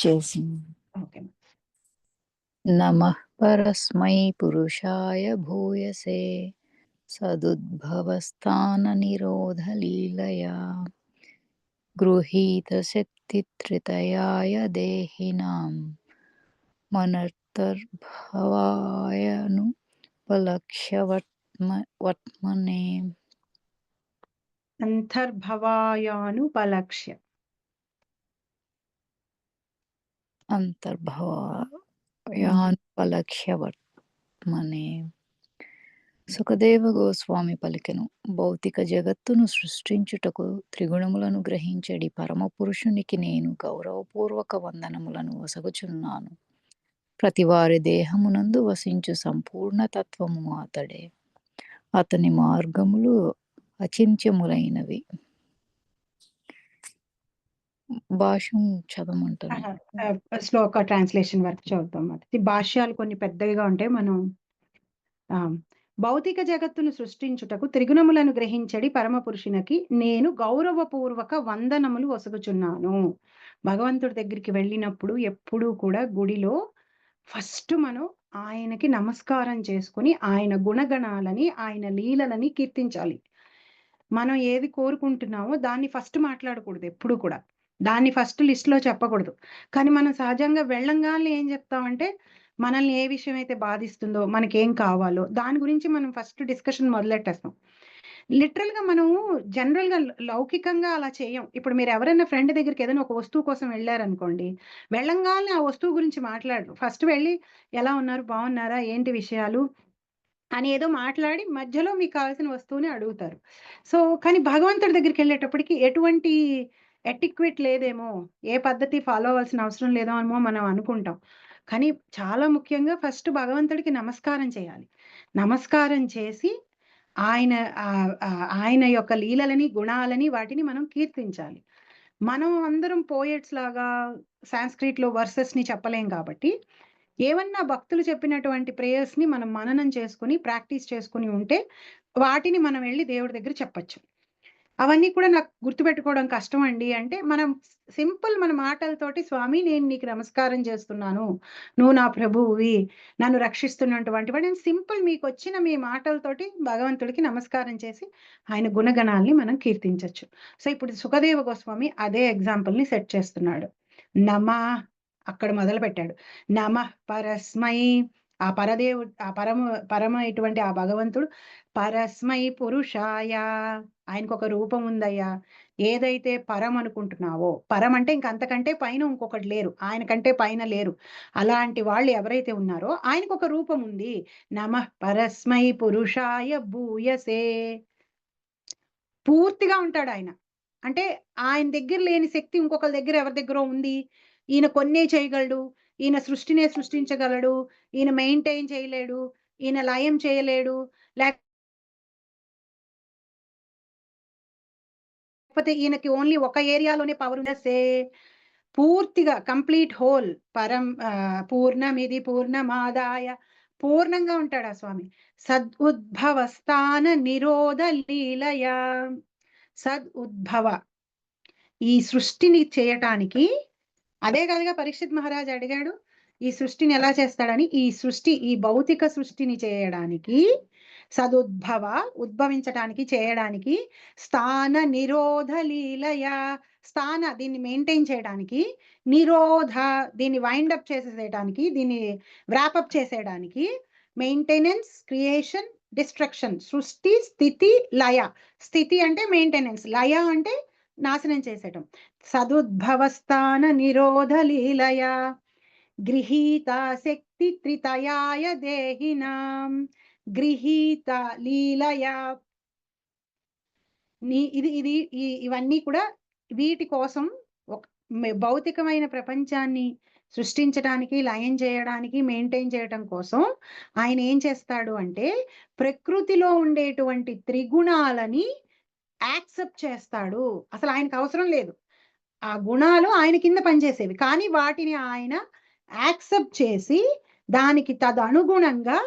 చేసింది. ఓకే. నమః పరస్మై పురుషాయ భూయసే సదుద్భవస్థాన నిరోధ లీలయా గృహీత శక్తి త్రితయాయ దేహినాం మనర్తర్భవాయను పలక్ష్య వర్త్మనే. అంతర్భవాయానుపలక్ష్య అంతర్భవాయానుపలక్ష్య వర్త్మనే. సుఖదేవ గోస్వామి పలికెను, భౌతిక జగత్తును సృష్టించుటకు త్రిగుణములను గ్రహించడి పరమ పురుషునికి నేను గౌరవపూర్వక వందనములను వసగుచున్నాను. ప్రతివారి దేహమునందు వసించు సంపూర్ణ తత్వము అతడే. అతని మార్గములు అచింత్యములైనవి. భాష్యం చదవమంటాను. శ్లోక ట్రాన్స్లేషన్ వరకు చదువుతాం. అది భాష్యాలు కొన్ని పెద్దవిగా ఉంటాయి. మనం భౌతిక జగత్తును సృష్టించుటకు త్రిగుణములను గ్రహించడి పరమ పురుషునికి నేను గౌరవపూర్వక వందనములు వసగుచున్నాను. భగవంతుడి దగ్గరికి వెళ్ళినప్పుడు ఎప్పుడూ కూడా గుడిలో ఫస్ట్ మనం ఆయనకి నమస్కారం చేసుకుని ఆయన గుణగణాలని ఆయన లీలలని కీర్తించాలి. మనం ఏది కోరుకుంటున్నామో దాన్ని ఫస్ట్ మాట్లాడకూడదు. ఎప్పుడు కూడా దాన్ని ఫస్ట్ లిస్ట్ లో చెప్పకూడదు. కానీ మనం సహజంగా వెళ్ళంగానే ఏం చెప్తామంటే మనల్ని ఏ విషయం అయితే బాధిస్తుందో మనకేం కావాలో దాని గురించి మనం ఫస్ట్ డిస్కషన్ మొదలెట్టేస్తాం. లిటరల్ గా మనము జనరల్ గా లౌకికంగా అలా చేయం. ఇప్పుడు మీరు ఎవరైనా ఫ్రెండ్ దగ్గరికి ఏదైనా ఒక వస్తువు కోసం వెళ్ళారనుకోండి, వెళ్ళంగానే ఆ వస్తువు గురించి మాట్లాడరు. ఫస్ట్ వెళ్ళి ఎలా ఉన్నారు, బాగున్నారా, ఏంటి విషయాలు అని ఏదో మాట్లాడి మధ్యలో మీకు కావాల్సిన వస్తువుని అడుగుతారు. సో కానీ భగవంతుడి దగ్గరికి వెళ్ళేటప్పటికి ఎటువంటి ఎటిక్వేట్ లేదేమో, ఏ పద్ధతి ఫాలో అవ్వాల్సిన అవసరం లేదో ఏమో మనం అనుకుంటాం. కానీ చాలా ముఖ్యంగా ఫస్ట్ భగవంతుడికి నమస్కారం చేయాలి. నమస్కారం చేసి ఆయన యొక్క లీలలని గుణాలని వాటిని మనం కీర్తించాలి. మనం అందరం పోయెట్స్ లాగా సాంస్క్రిట్ లో వర్సెస్ ని చెప్పలేం కాబట్టి ఏమన్నా భక్తులు చెప్పినటువంటి ప్రేయర్స్ ని మనం మననం చేసుకుని ప్రాక్టీస్ చేసుకుని ఉంటే వాటిని మనం వెళ్ళి దేవుడి దగ్గర చెప్పచ్చు. అవన్నీ కూడా నాకు గుర్తుపెట్టుకోవడం కష్టం అండి అంటే మనం సింపుల్ మన మాటలతోటి స్వామి నేను నీకు నమస్కారం చేస్తున్నాను, నువ్వు నా ప్రభువువి, నన్ను రక్షిస్తున్నటువంటి వాడు, సింపుల్ మీకు వచ్చిన మీ మాటలతోటి భగవంతుడికి నమస్కారం చేసి ఆయన గుణగణాల్ని మనం కీర్తించవచ్చు. సో ఇప్పుడు సుఖదేవ గోస్వామి అదే ఎగ్జాంపుల్ ని సెట్ చేస్తున్నాడు. నమా అక్కడ మొదలు పెట్టాడు. నమః పరస్మై ఆ పరదేవుడు ఆ పరమ ఇటువంటి ఆ భగవంతుడు పరస్మై పురుషాయ ఆయనకు ఒక రూపం ఉందయ్యా. ఏదైతే పరం అనుకుంటున్నావో, పరం అంటే ఇంక అంతకంటే పైన ఇంకొకటి లేరు, ఆయన కంటే పైన లేరు. అలాంటి వాళ్ళు ఎవరైతే ఉన్నారో ఆయనకు ఒక రూపం ఉంది. నమః పరస్మై పురుషాయ భూయసే. పూర్తిగా ఉంటాడు ఆయన. అంటే ఆయన దగ్గర లేని శక్తి ఇంకొకరి దగ్గర ఎవరి దగ్గర ఉంది. ఈయన కొన్నే చేయగలడు, ఈయన సృష్టినే సృష్టించగలడు, ఈయన మెయింటైన్ చేయలేడు, ఈయన లయం చేయలేడు, లేక లేకపోతే ఈయనకి ఓన్లీ ఒక ఏరియాలోనే పవర్ ఉండసే పూర్తిగా కంప్లీట్ హోల్ పూర్ణమిది పూర్ణమాదాయ పూర్ణంగా ఉంటాడు ఆ స్వామి. సద్ఉద్భవ స్థాన నిరోధ లీలయ. సద్ఉద్భవ ఈ సృష్టిని చేయటానికి, అదే కదగా పరీక్షిత్ మహారాజ్ అడిగాడు ఈ సృష్టిని ఎలా చేస్తాడని. ఈ భౌతిక సృష్టిని చేయడానికి, సదుద్భవ ఉద్భవించటానికి, చేయడానికి, స్థాన నిరోధ లీలయ స్థాన దీన్ని మెయింటైన్ చేయడానికి, నిరోధ దీన్ని వైండప్ చేసేయడానికి, దీన్ని వ్రాపప్ చేసేయడానికి, మెయింటెనెన్స్, క్రియేషన్, డిస్ట్రక్షన్, సృష్టి, స్థితి, లయ. స్థితి అంటే మెయింటెనెన్స్, లయ అంటే నాశనం చేసేయటం. సదుద్భవస్థాన నిరోధ లీలయ గృహీత శక్తి త్రితయాయ దేహినాం. గృహీత లీలయ ఇవన్నీ కూడా వీటి కోసం భౌతికమైన ప్రపంచాన్ని సృష్టించడానికి, లయం చేయడానికి, మెయింటైన్ చేయడం కోసం ఆయన ఏం చేస్తాడు అంటే ప్రకృతిలో ఉండేటువంటి త్రిగుణాలని యాక్సెప్ట్ చేస్తాడు. అసలు ఆయనకు అవసరం లేదు, ఆ గుణాలు ఆయన కింద పనిచేసేవి, కానీ వాటిని ఆయన యాక్సెప్ట్ చేసి దానికి తదనుగుణంగా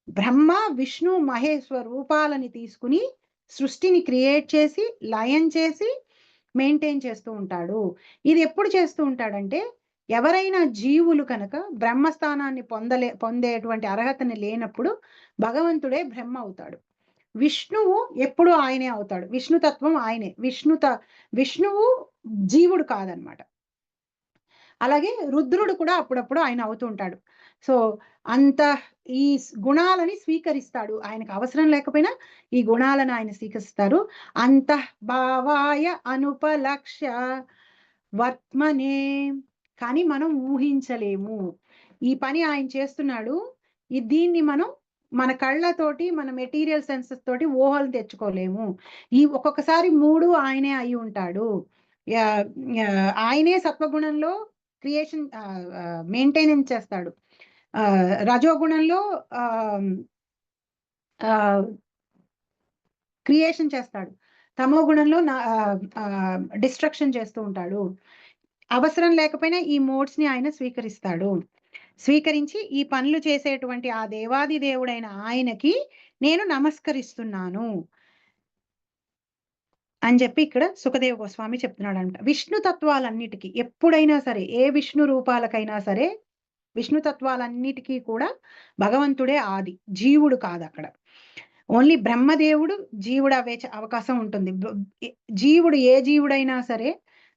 బ్రహ్మ, విష్ణు, మహేశ్వర రూపాలని తీసుకుని సృష్టిని క్రియేట్ చేసి, లయం చేసి, మెయింటైన్ చేస్తూ ఉంటాడు. ఇది ఎప్పుడు చేస్తూ ఉంటాడంటే ఎవరైనా జీవులు కనుక బ్రహ్మస్థానాన్ని పొందేటువంటి అర్హతని లేనప్పుడు భగవంతుడే బ్రహ్మ అవుతాడు. విష్ణువు ఎప్పుడు ఆయనే అవుతాడు, విష్ణుతత్వం ఆయనే. విష్ణువు జీవుడు కాదనమాట. అలాగే రుద్రుడు కూడా అప్పుడప్పుడు ఆయన అవుతూ ఉంటాడు. సో ఈ గుణాలని స్వీకరిస్తాడు, ఆయనకు అవసరం లేకపోయినా ఈ గుణాలను ఆయన స్వీకరిస్తారు. అంతఃభావాయ అనుపలక్ష్య వర్త్మనే. కానీ మనం ఊహించలేము ఈ పని ఆయన చేస్తున్నాడు. దీన్ని మనం మన కళ్ళతోటి, మన మెటీరియల్ సెన్సెస్ తోటి ఊహలు తెచ్చుకోలేము. ఒక్కొక్కసారి మూడు ఆయనే అయి ఉంటాడు. ఆయనే సత్వగుణంలో క్రియేషన్ మెయింటెనెన్స్ చేస్తాడు, రజోగుణంలో క్రియేషన్ చేస్తాడు, తమో గుణంలో డిస్ట్రక్షన్ చేస్తూ ఉంటాడు. అవసరం లేకపోయినా ఈ మోడ్స్ ని ఆయన స్వీకరించి ఈ పనులు చేసేటువంటి ఆ దేవాది దేవుడైన ఆయనకి నేను నమస్కరిస్తున్నాను అని చెప్పి ఇక్కడ సుఖదేవ గోస్వామి చెప్తున్నాడంట. విష్ణు తత్వాలన్నిటికీ ఎప్పుడైనా సరే, ఏ విష్ణు రూపాలకైనా సరే, విష్ణు తత్వాలన్నిటికీ కూడా భగవంతుడే ఆది, జీవుడు కాదు. అక్కడ ఓన్లీ బ్రహ్మదేవుడు జీవుడు అవే అవకాశం ఉంటుంది. జీవుడు ఏ జీవుడైనా సరే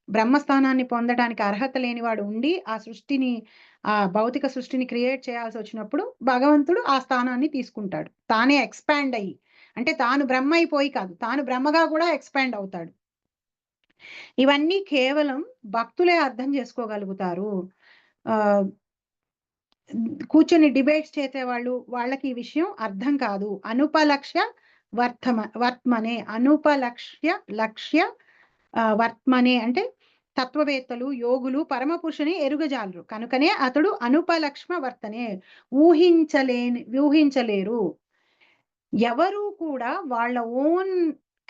బ్రహ్మస్థానాన్ని పొందడానికి అర్హత లేనివాడు ఉండి ఆ భౌతిక సృష్టిని క్రియేట్ చేయాల్సి వచ్చినప్పుడు భగవంతుడు ఆ స్థానాన్ని తీసుకుంటాడు, తానే ఎక్స్పాండ్ అయ్యి. అంటే తాను బ్రహ్మ అయిపోయి కాదు, తాను బ్రహ్మగా కూడా ఎక్స్పాండ్ అవుతాడు. ఇవన్నీ కేవలం భక్తులే అర్థం చేసుకోగలుగుతారు. కూర్చొని డిబేట్స్ చేసేవాళ్ళు, వాళ్ళకి ఈ విషయం అర్థం కాదు. అనుపలక్ష్య వర్త్మనే, లక్ష్య వర్త్మనే అంటే తత్వవేత్తలు, యోగులు పరమ పురుషుని ఎరుగజాలరు కనుకనే అతడు అనుపలక్ష్మ వర్తనే, ఊహించలేరు. ఎవరు కూడా వాళ్ళ ఓన్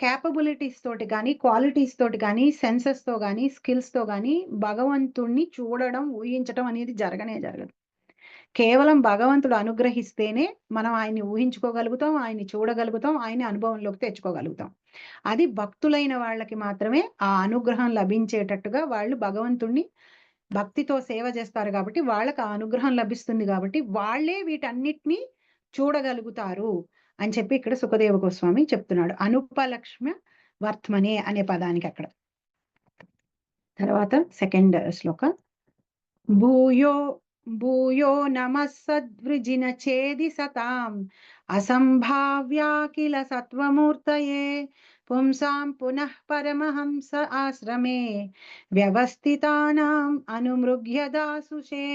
క్యాపబిలిటీస్ తోటి కానీ, క్వాలిటీస్ తోటి కానీ, సెన్సెస్ తో కానీ, స్కిల్స్ తో కానీ భగవంతుణ్ణి చూడడం, ఊహించడం అనేది జరగదు. కేవలం భగవంతుడు అనుగ్రహిస్తేనే మనం ఆయన్ని ఊహించుకోగలుగుతాం, ఆయన్ని చూడగలుగుతాం, ఆయన్ని అనుభవంలోకి తెచ్చుకోగలుగుతాం. అది భక్తులైన వాళ్ళకి మాత్రమే ఆ అనుగ్రహం లభించేటట్టుగా వాళ్ళు భగవంతుణ్ణి భక్తితో సేవ చేస్తారు కాబట్టి వాళ్ళకి ఆ అనుగ్రహం లభిస్తుంది, కాబట్టి వాళ్ళే వీటన్నిటిని చూడగలుగుతారు అని చెప్పి ఇక్కడ సుఖదేవ గోస్వామి చెప్తున్నాడు. అనుపలక్ష్మ వర్త్మనే అనే పదానికి అక్కడ. తర్వాత సెకండ్ శ్లోక. భూయో నమః సద్వృజిన చేది సతాం అసంభావ్యా కిల సత్వమూర్తయే పుంసాం పునః పరమహంస ఆశ్రమే వ్యవస్థితానాం అనుమృగ్య దాసుషే.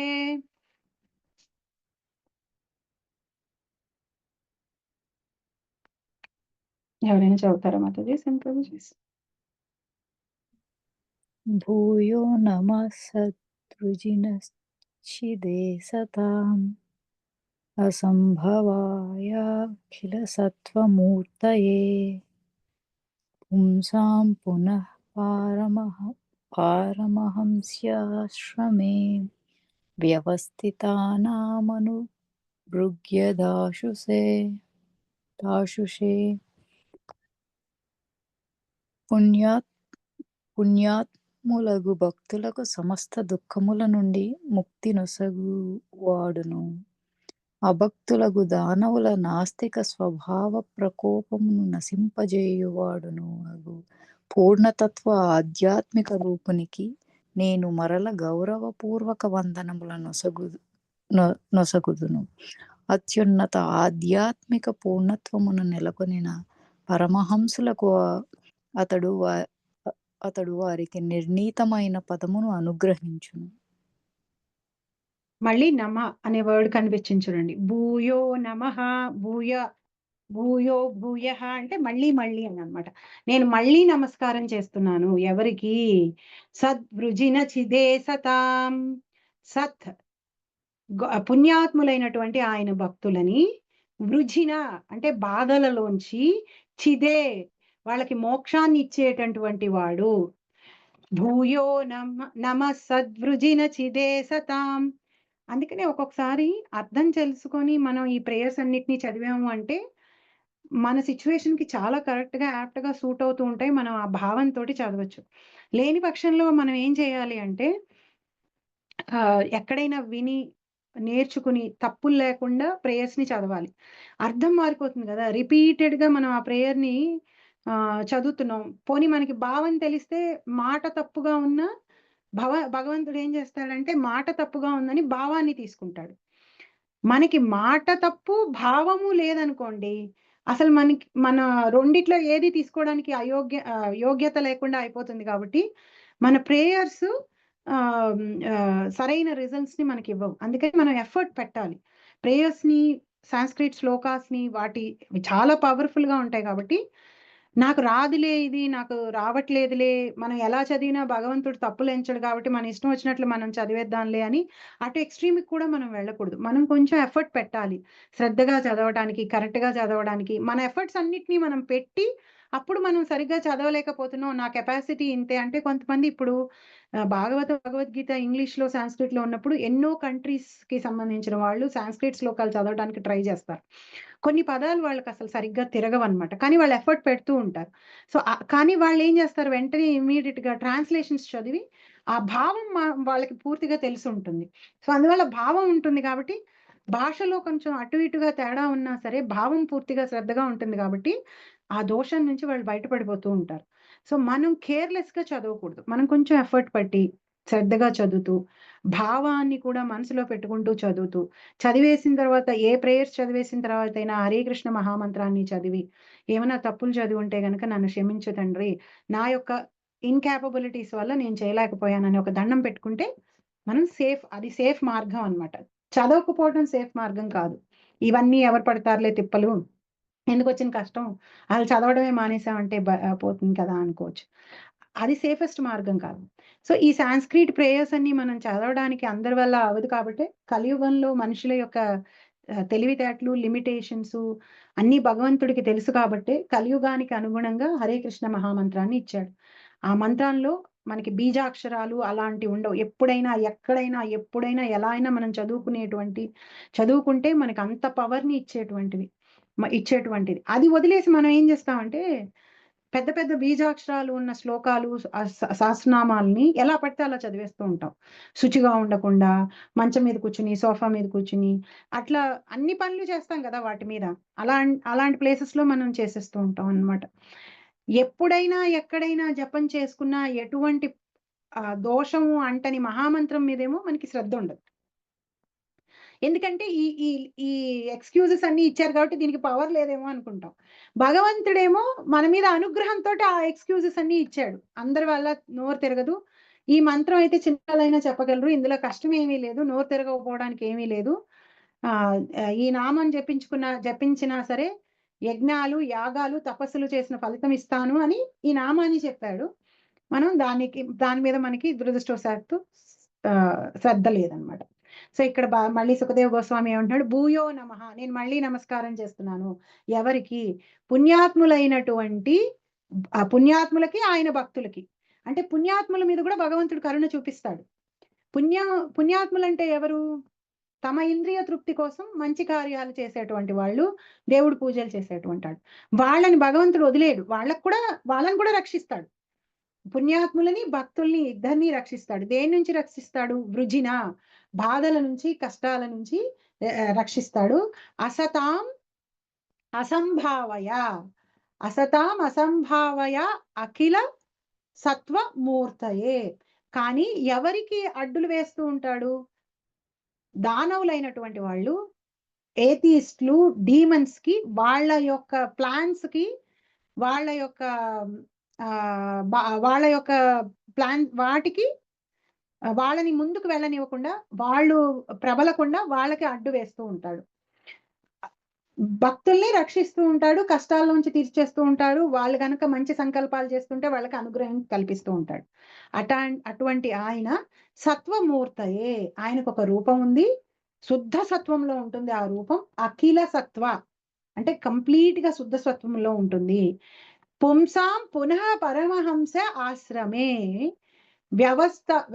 ఎవరైనా చదువుతారా మాతాజీ? సింపుల్ చేసి. భూయో నమః సద్వృజినశ్చిదే సతాం అసంభవాయ అఖిల సత్వమూర్తయే పుంసాం పునః పారమహంస్యాశ్రమే వ్యవస్థితానామనుభృగ్యదాశుషే పుణ్యాత్ములగు భక్తులకు సమస్త దుఃఖముల నుండి ముక్తి నొసగువాడును. అభక్తులగు దానవుల నాస్తిక స్వభావ ప్రకోపమును నశింపజేయువాడును అగు పూర్ణతత్వ ఆధ్యాత్మిక రూపునికి నేను మరల గౌరవపూర్వక వందనముల నొసగుదును. అత్యున్నత ఆధ్యాత్మిక పూర్ణత్వమును నెలకొనిన పరమహంసులకు అతడు వారికి నిర్ణీతమైన పదమును అనుగ్రహించును. మళ్ళీ నమ అనే వర్డ్ కనిపించింది చూడండి. భూయో నమః, భూయో భూయః అంటే మళ్ళీ మళ్ళీ అని అనమాట. నేను మళ్ళీ నమస్కారం చేస్తున్నాను. ఎవరికి? సద్వృజిన చిదే సతాం. సత్ పుణ్యాత్ములైనటువంటి ఆయన భక్తులని, వృజిన అంటే బాధలలోంచి, చిదే వాళ్ళకి మోక్షాన్ని ఇచ్చేటటువంటి వాడు. భూయో నమ సద్వృజిన చిదే సతాం. అందుకనే ఒక్కొక్కసారి అర్థం తెలుసుకొని మనం ఈ ప్రేయర్స్ అన్నిటినీ చదివాము అంటే మన సిచ్యువేషన్ కి చాలా కరెక్ట్ గా యాప్ట్ గా సూట్ అవుతూ ఉంటాయి. మనం ఆ భావంతో చదవచ్చు. లేని పక్షంలో మనం ఏం చేయాలి అంటే ఎక్కడైనా విని నేర్చుకుని తప్పులు లేకుండా ప్రేయర్స్ ని చదవాలి. అర్థం మారిపోతుంది కదా, రిపీటెడ్ గా మనం ఆ ప్రేయర్ ని చదువుతున్నాం. పోనీ మనకి భావం తెలిస్తే మాట తప్పుగా ఉన్నా భగవంతుడు ఏం చేస్తాడంటే మాట తప్పుగా ఉందని భావాన్ని తీసుకుంటాడు. మనకి మాట తప్పు భావము లేదనుకోండి, అసలు మన రెండిట్లో ఏది తీసుకోవడానికి యోగ్యత లేకుండా అయిపోతుంది. కాబట్టి మన ప్రేయర్స్ సరైన రిజల్ట్స్ ని మనకి ఇవ్వవు. అందుకని మనం ఎఫర్ట్ పెట్టాలి. ప్రేయర్స్ ని, సాంస్క్రిట్ శ్లోకాస్ ని, వాటి చాలా పవర్ఫుల్ గా ఉంటాయి. కాబట్టి నాకు రాదులే, ఇది నాకు రావట్లేదులే, మనం ఎలా చదివినా భగవంతుడు తప్పులు ఎంచడు కాబట్టి మన ఇష్టం వచ్చినట్లు మనం చదివేద్దాంలే అని అటు ఎక్స్ట్రీమ్కి కూడా మనం వెళ్ళకూడదు. మనం కొంచెం ఎఫర్ట్ పెట్టాలి శ్రద్ధగా చదవడానికి, కరెక్ట్ గా చదవడానికి. మన ఎఫర్ట్స్ అన్నిటినీ మనం పెట్టి అప్పుడు మనం సరిగ్గా చదవలేకపోతున్నాం, నా కెపాసిటీ ఇంతే అంటే, కొంతమంది ఇప్పుడు భగవద్గీత ఇంగ్లీష్ లో సాంస్క్రిట్ లో ఉన్నప్పుడు ఎన్నో కంట్రీస్ కి సంబంధించిన వాళ్ళు సాంస్క్రిట్ శ్లోకాలు చదవడానికి ట్రై చేస్తారు. కొన్ని పదాలు వాళ్ళకి అసలు సరిగ్గా తిరగవన్నమాట, కానీ వాళ్ళు ఎఫర్ట్ పెడుతూ ఉంటారు. సో కానీ వాళ్ళు ఏం చేస్తారు, వెంటనే ఇమీడియట్ గా ట్రాన్స్లేషన్స్ చదివి ఆ భావం వాళ్ళకి పూర్తిగా తెలిసి ఉంటుంది. సో అందువల్ల భావం ఉంటుంది కాబట్టి భాషలో కొంచెం అటు ఇటుగా తేడా ఉన్నా సరే భావం పూర్తిగా శ్రద్ధగా ఉంటుంది కాబట్టి ఆ దోషం నుంచి వాళ్ళు బయటపడిపోతూ ఉంటారు. సో మనం కేర్లెస్ గా చదవకూడదు. మనం కొంచెం ఎఫర్ట్ పట్టి శ్రద్ధగా చదువుతూ, భావాన్ని కూడా మనసులో పెట్టుకుంటూ చదువుతూ, చదివేసిన తర్వాత ఏ ప్రేయర్స్ చదివేసిన తర్వాత అయినా హరే కృష్ణ మహామంత్రాన్ని చదివి, ఏమైనా తప్పులు చదివి ఉంటే గనక నన్ను క్షమించు తండ్రి, నా యొక్క ఇన్కాపబిలిటీస్ వల్ల నేను చేయలేకపోయానని ఒక దండం పెట్టుకుంటే మనం సేఫ్. అది సేఫ్ మార్గం అన్నమాట. చదవకపోవడం సేఫ్ మార్గం కాదు. ఇవన్నీ ఎవరు పడతారులే తిప్పలు, ఎందుకు వచ్చిన కష్టం, వాళ్ళు చదవడమే మానేసామంటే పోతుంది కదా అనుకోవచ్చు. అది సేఫెస్ట్ మార్గం కాదు. సో ఈ సాంస్క్రిట్ ప్రేయర్స్ అన్ని మనం చదవడానికి అందరి వల్ల అవదు కాబట్టి, కలియుగంలో మనుషుల యొక్క తెలివితేటలు, లిమిటేషన్స్ అన్ని భగవంతుడికి తెలుసు కాబట్టి కలియుగానికి అనుగుణంగా హరే కృష్ణ మహామంత్రాన్ని ఇచ్చాడు. ఆ మంత్రంలో మనకి బీజాక్షరాలు అలాంటివి ఉండవు. ఎప్పుడైనా, ఎక్కడైనా, ఎప్పుడైనా, ఎలా అయినా మనం చదువుకుంటే మనకి అంత పవర్ని ఇచ్చేటువంటిది. అది వదిలేసి మనం ఏం చేస్తామంటే పెద్ద పెద్ద బీజాక్షరాలు ఉన్న శ్లోకాలు, సహస్రనామాలని ఎలా పడితే అలా చదివేస్తూ ఉంటాం. శుచిగా ఉండకుండా మంచం మీద కూర్చుని, సోఫా మీద కూర్చుని, అట్లా అన్ని పనులు చేస్తాం కదా వాటి మీద. అలాంటి ప్లేసెస్ లో మనం చేసేస్తూ ఉంటాం అన్నమాట. ఎప్పుడైనా ఎక్కడైనా జపం చేసుకున్నా ఎటువంటి దోషము అంటని మహామంత్రం మీదేమో మనకి శ్రద్ధ ఉండదు. ఎందుకంటే ఈ ఈ ఈ ఎక్స్క్యూజెస్ అన్ని ఇచ్చారు కాబట్టి దీనికి పవర్ లేదేమో అనుకుంటాం. భగవంతుడేమో మన మీద అనుగ్రహంతో ఆ ఎక్స్క్యూజెస్ అన్ని ఇచ్చాడు. అందరి వల్ల నోరు తిరగదు, ఈ మంత్రం అయితే చిన్నదైనా చెప్పగలరు, ఇందులో కష్టం ఏమీ లేదు, నోరు తిరగకపోవడానికి ఏమీ లేదు, ఈ నామం జపించినా సరే యజ్ఞాలు, యాగాలు, తపస్సులు చేసిన ఫలితం ఇస్తాను అని ఈ నామాన్ని చెప్పాడు. మనం దాని మీద మనకి దురదృష్టవశాత్తు శ్రద్ధ లేదనమాట. సో ఇక్కడ మళ్ళీ సుఖదేవ గోస్వామి ఏమంటున్నాడు, భూయో నమః, నేను మళ్ళీ నమస్కారం చేస్తున్నాను. ఎవరికి? పుణ్యాత్ములైనటువంటి ఆ పుణ్యాత్ములకి ఆయన భక్తులకి. అంటే పుణ్యాత్ముల మీద కూడా భగవంతుడు కరుణ చూపిస్తాడు. పుణ్యాత్ములు అంటే ఎవరు? తమ ఇంద్రియ తృప్తి కోసం మంచి కార్యాలు చేసేటువంటి వాళ్ళు, దేవుడి పూజలు చేసేటువంటి వాళ్ళు. వాళ్ళని భగవంతుడు వదిలేయడు. వాళ్ళని కూడా రక్షిస్తాడు. పుణ్యాత్ములని, భక్తుల్ని ఇద్దరిని రక్షిస్తాడు. దేని నుంచి రక్షిస్తాడు? వృజిన, బాధల నుంచి, కష్టాల నుంచి రక్షిస్తాడు. అసతాం అసంభావయ, అసతాం అసంభావయ అఖిల సత్వమూర్తయే. కానీ ఎవరికి అడ్డులు వేస్తూ ఉంటాడు? దానవులైనటువంటి వాళ్ళు, ఏథియిస్టులు, డీమన్స్ కి, వాళ్ళ యొక్క ప్లాన్స్ కి, వాళ్ళ యొక్క వాళ్ళ యొక్క ప్లాన్ వాటికి వాళ్ళని ముందుకు వెళ్ళనివ్వకుండా, వాళ్ళు ప్రబలకుండా వాళ్ళకి అడ్డు వేస్తూ ఉంటాడు. భక్తుల్ని రక్షిస్తూ ఉంటాడు, కష్టాల నుంచి తీర్చేస్తూ ఉంటాడు. వాళ్ళు కనుక మంచి సంకల్పాలు చేస్తుంటే వాళ్ళకి అనుగ్రహం కల్పిస్తూ ఉంటాడు. అటువంటి ఆయన సత్వమూర్తయే. ఆయనకు ఒక రూపం ఉంది, శుద్ధ సత్వంలో ఉంటుంది ఆ రూపం. అఖిల సత్వ అంటే కంప్లీట్ గా శుద్ధ సత్వంలో ఉంటుంది. పుంసాం పునః పరమహంస ఆశ్రమే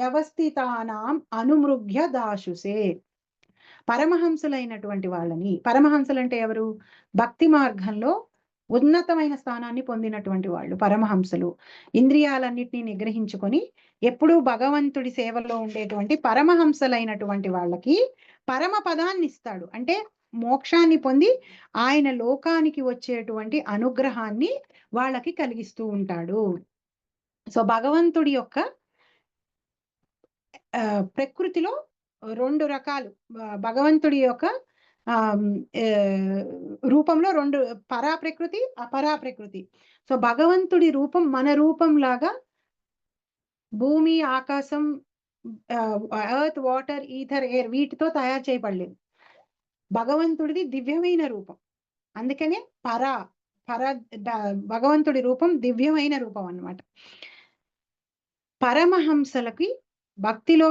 వ్యవస్థితానాం అనుమృగ్య దాశుసే. పరమహంసులైనటువంటి వాళ్ళని, పరమహంసులు అంటే ఎవరు? భక్తి మార్గంలో ఉన్నతమైన స్థానాన్ని పొందినటువంటి వాళ్ళు పరమహంసులు. ఇంద్రియాలన్నిటినీ నిగ్రహించుకొని ఎప్పుడూ భగవంతుడి సేవలో ఉండేటువంటి పరమహంసలైనటువంటి వాళ్ళకి పరమ పదాన్ని ఇస్తాడు. అంటే మోక్షాన్ని పొంది ఆయన లోకానికి వచ్చేటువంటి అనుగ్రహాన్ని వాళ్ళకి కలిగిస్తూ ఉంటాడు. సో భగవంతుడి యొక్క ప్రకృతిలో రెండు రకాలు, భగవంతుడి యొక్క రూపంలో రెండు, పరా ప్రకృతి, అపరా ప్రకృతి. సో భగవంతుడి రూపం మన రూపం లాగా భూమి, ఆకాశం, ఎర్త్, వాటర్, ఈథర్, ఎయిర్ వీటితో తయారు చేయబడలేదు. భగవంతుడిది దివ్యమైన రూపం. అందుకనే భగవంతుడి రూపం దివ్యమైన రూపం అన్నమాట. పరమహంసలకి భక్తిలో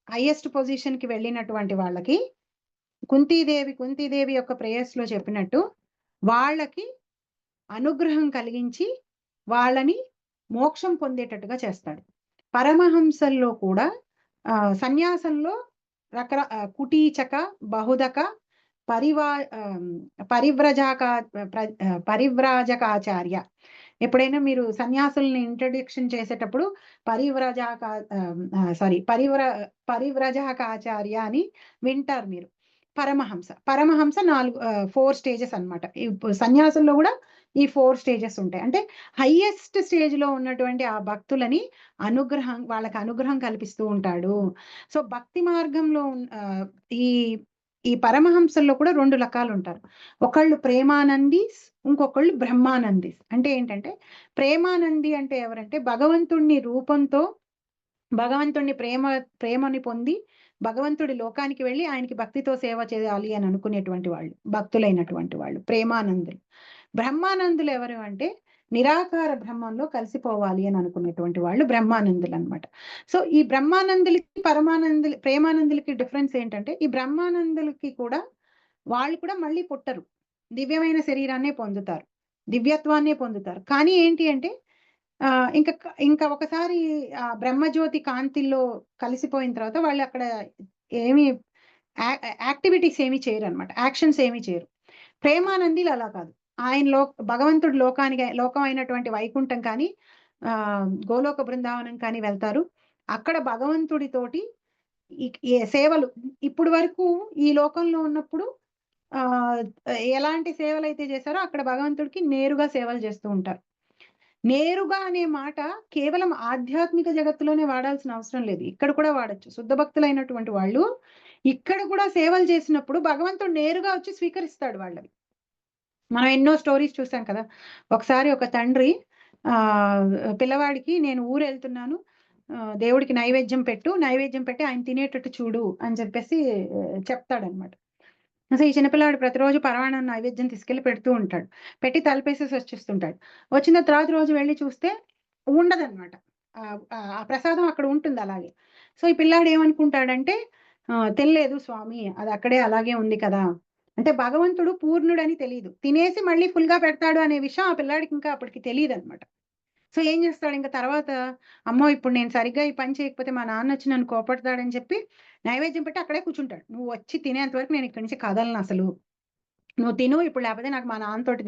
హైయెస్ట్ పొజిషన్ కి వెళ్ళినటువంటి వాళ్ళకి కుంతీదేవి యొక్క ప్రేయర్స్ లో చెప్పినట్టు వాళ్ళకి అనుగ్రహం కలిగించి వాళ్ళని మోక్షం పొందేటట్టుగా చేస్తాడు. పరమహంసల్లో కూడా సన్యాసంలో కుటీచక, బహుదక, పరివ్రాజకాచార్య. ఎప్పుడైనా మీరు సన్యాసుల్ని ఇంట్రొడక్షన్ చేసేటప్పుడు పరివ్రజకాచార్య అని వింటారు మీరు. పరమహంస 4 స్టేజెస్ అన్నమాట. సన్యాసుల్లో కూడా ఈ 4 స్టేజెస్ ఉంటాయి. అంటే హైయెస్ట్ స్టేజ్ లో ఉన్నటువంటి ఆ భక్తులని వాళ్ళకి అనుగ్రహం కల్పిస్తూ ఉంటాడు. సో భక్తి మార్గంలో ఈ పరమహంసల్లో కూడా 2 రకాలు ఉంటారు. ఒకళ్ళు ప్రేమానందీస్, ఇంకొకళ్ళు బ్రహ్మానందీస్. అంటే ఏంటంటే ప్రేమానంది అంటే ఎవరంటే భగవంతుడిని రూపంతో, భగవంతుడిని ప్రేమని పొంది భగవంతుడి లోకానికి వెళ్ళి ఆయనకి భక్తితో సేవ చేయాలి అని అనుకునేటువంటి వాళ్ళు భక్తులైనటువంటి వాళ్ళు ప్రేమానందులు. బ్రహ్మానందులు ఎవరు అంటే నిరాకార బ్రహ్మంలో కలిసిపోవాలి అని అనుకునేటువంటి వాళ్ళు బ్రహ్మానందులు అన్నమాట. సో ఈ బ్రహ్మానందులకి ప్రేమానందులకి డిఫరెన్స్ ఏంటంటే, ఈ బ్రహ్మానందులకి కూడా వాళ్ళు కూడా మళ్ళీ పుట్టరు, దివ్యమైన శరీరాన్నే పొందుతారు, దివ్యత్వాన్నే పొందుతారు. కానీ ఏంటి అంటే ఇంకా ఒకసారి ఆ బ్రహ్మజ్యోతి కాంతిలో కలిసిపోయిన తర్వాత వాళ్ళు అక్కడ ఏమి యాక్టివిటీస్ ఏమి చేయరు అనమాట, యాక్షన్స్ ఏమి చేయరు. ప్రేమానందిలు అలా కాదు. ఆయన భగవంతుడు లోకం అయినటువంటి వైకుంఠం కానీ గోలోక బృందావనం కానీ వెళ్తారు. అక్కడ భగవంతుడితోటి సేవలు ఇప్పుడు వరకు ఈ లోకంలో ఉన్నప్పుడు ఎలాంటి సేవలు అయితే చేశారో అక్కడ భగవంతుడికి నేరుగా సేవలు చేస్తూ ఉంటారు. నేరుగా అనే మాట కేవలం ఆధ్యాత్మిక జగత్తులోనే వాడాల్సిన అవసరం లేదు, ఇక్కడ కూడా వాడచ్చు. శుద్ధ భక్తులైనటువంటి వాళ్ళు ఇక్కడ కూడా సేవలు చేసినప్పుడు భగవంతుడు నేరుగా వచ్చి స్వీకరిస్తాడు వాళ్ళవి. మనం ఎన్నో స్టోరీస్ చూసాం కదా. ఒకసారి ఒక తండ్రి పిల్లవాడికి నేను ఊరు వెళ్తున్నాను, దేవుడికి నైవేద్యం పెట్టి ఆయన తినేటట్టు చూడు అని చెప్పేసి చెప్తాడనమాట. అసలు ఈ చిన్నపిల్లాడు ప్రతిరోజు పరమాన్నం నైవేద్యం తీసుకెళ్లి పెడుతూ ఉంటాడు. పెట్టి తలపేసేసి వచ్చేస్తుంటాడు. వచ్చిన తర్వాత రోజు వెళ్ళి చూస్తే ఉండదన్నమాట, ఆ ప్రసాదం అక్కడ ఉంటుంది అలాగే. సో ఈ పిల్లాడు ఏమనుకుంటాడంటే తెలియలేదు స్వామి, అది అక్కడే అలాగే ఉంది కదా. అంటే భగవంతుడు పూర్ణుడని తెలియదు, తినేసి మళ్ళీ ఫుల్ గా పెడతాడు అనే విషయం ఆ పిల్లాడికి ఇంకా అప్పటికి తెలియదు అనమాట. సో ఏం చేస్తాడు ఇంకా తర్వాత, అమ్మో ఇప్పుడు నేను సరిగ్గా ఈ పని చేయకపోతే మా నాన్న వచ్చి నన్ను కోపడతాడని చెప్పి నైవేద్యం పెట్టి అక్కడే కూర్చుంటాడు. నువ్వు వచ్చి తినేంత వరకు నేను ఇక్కడి నుంచి కదలను అసలు, నువ్వు తిను ఇప్పుడు, లేకపోతే నాకు మా నాన్నతోటి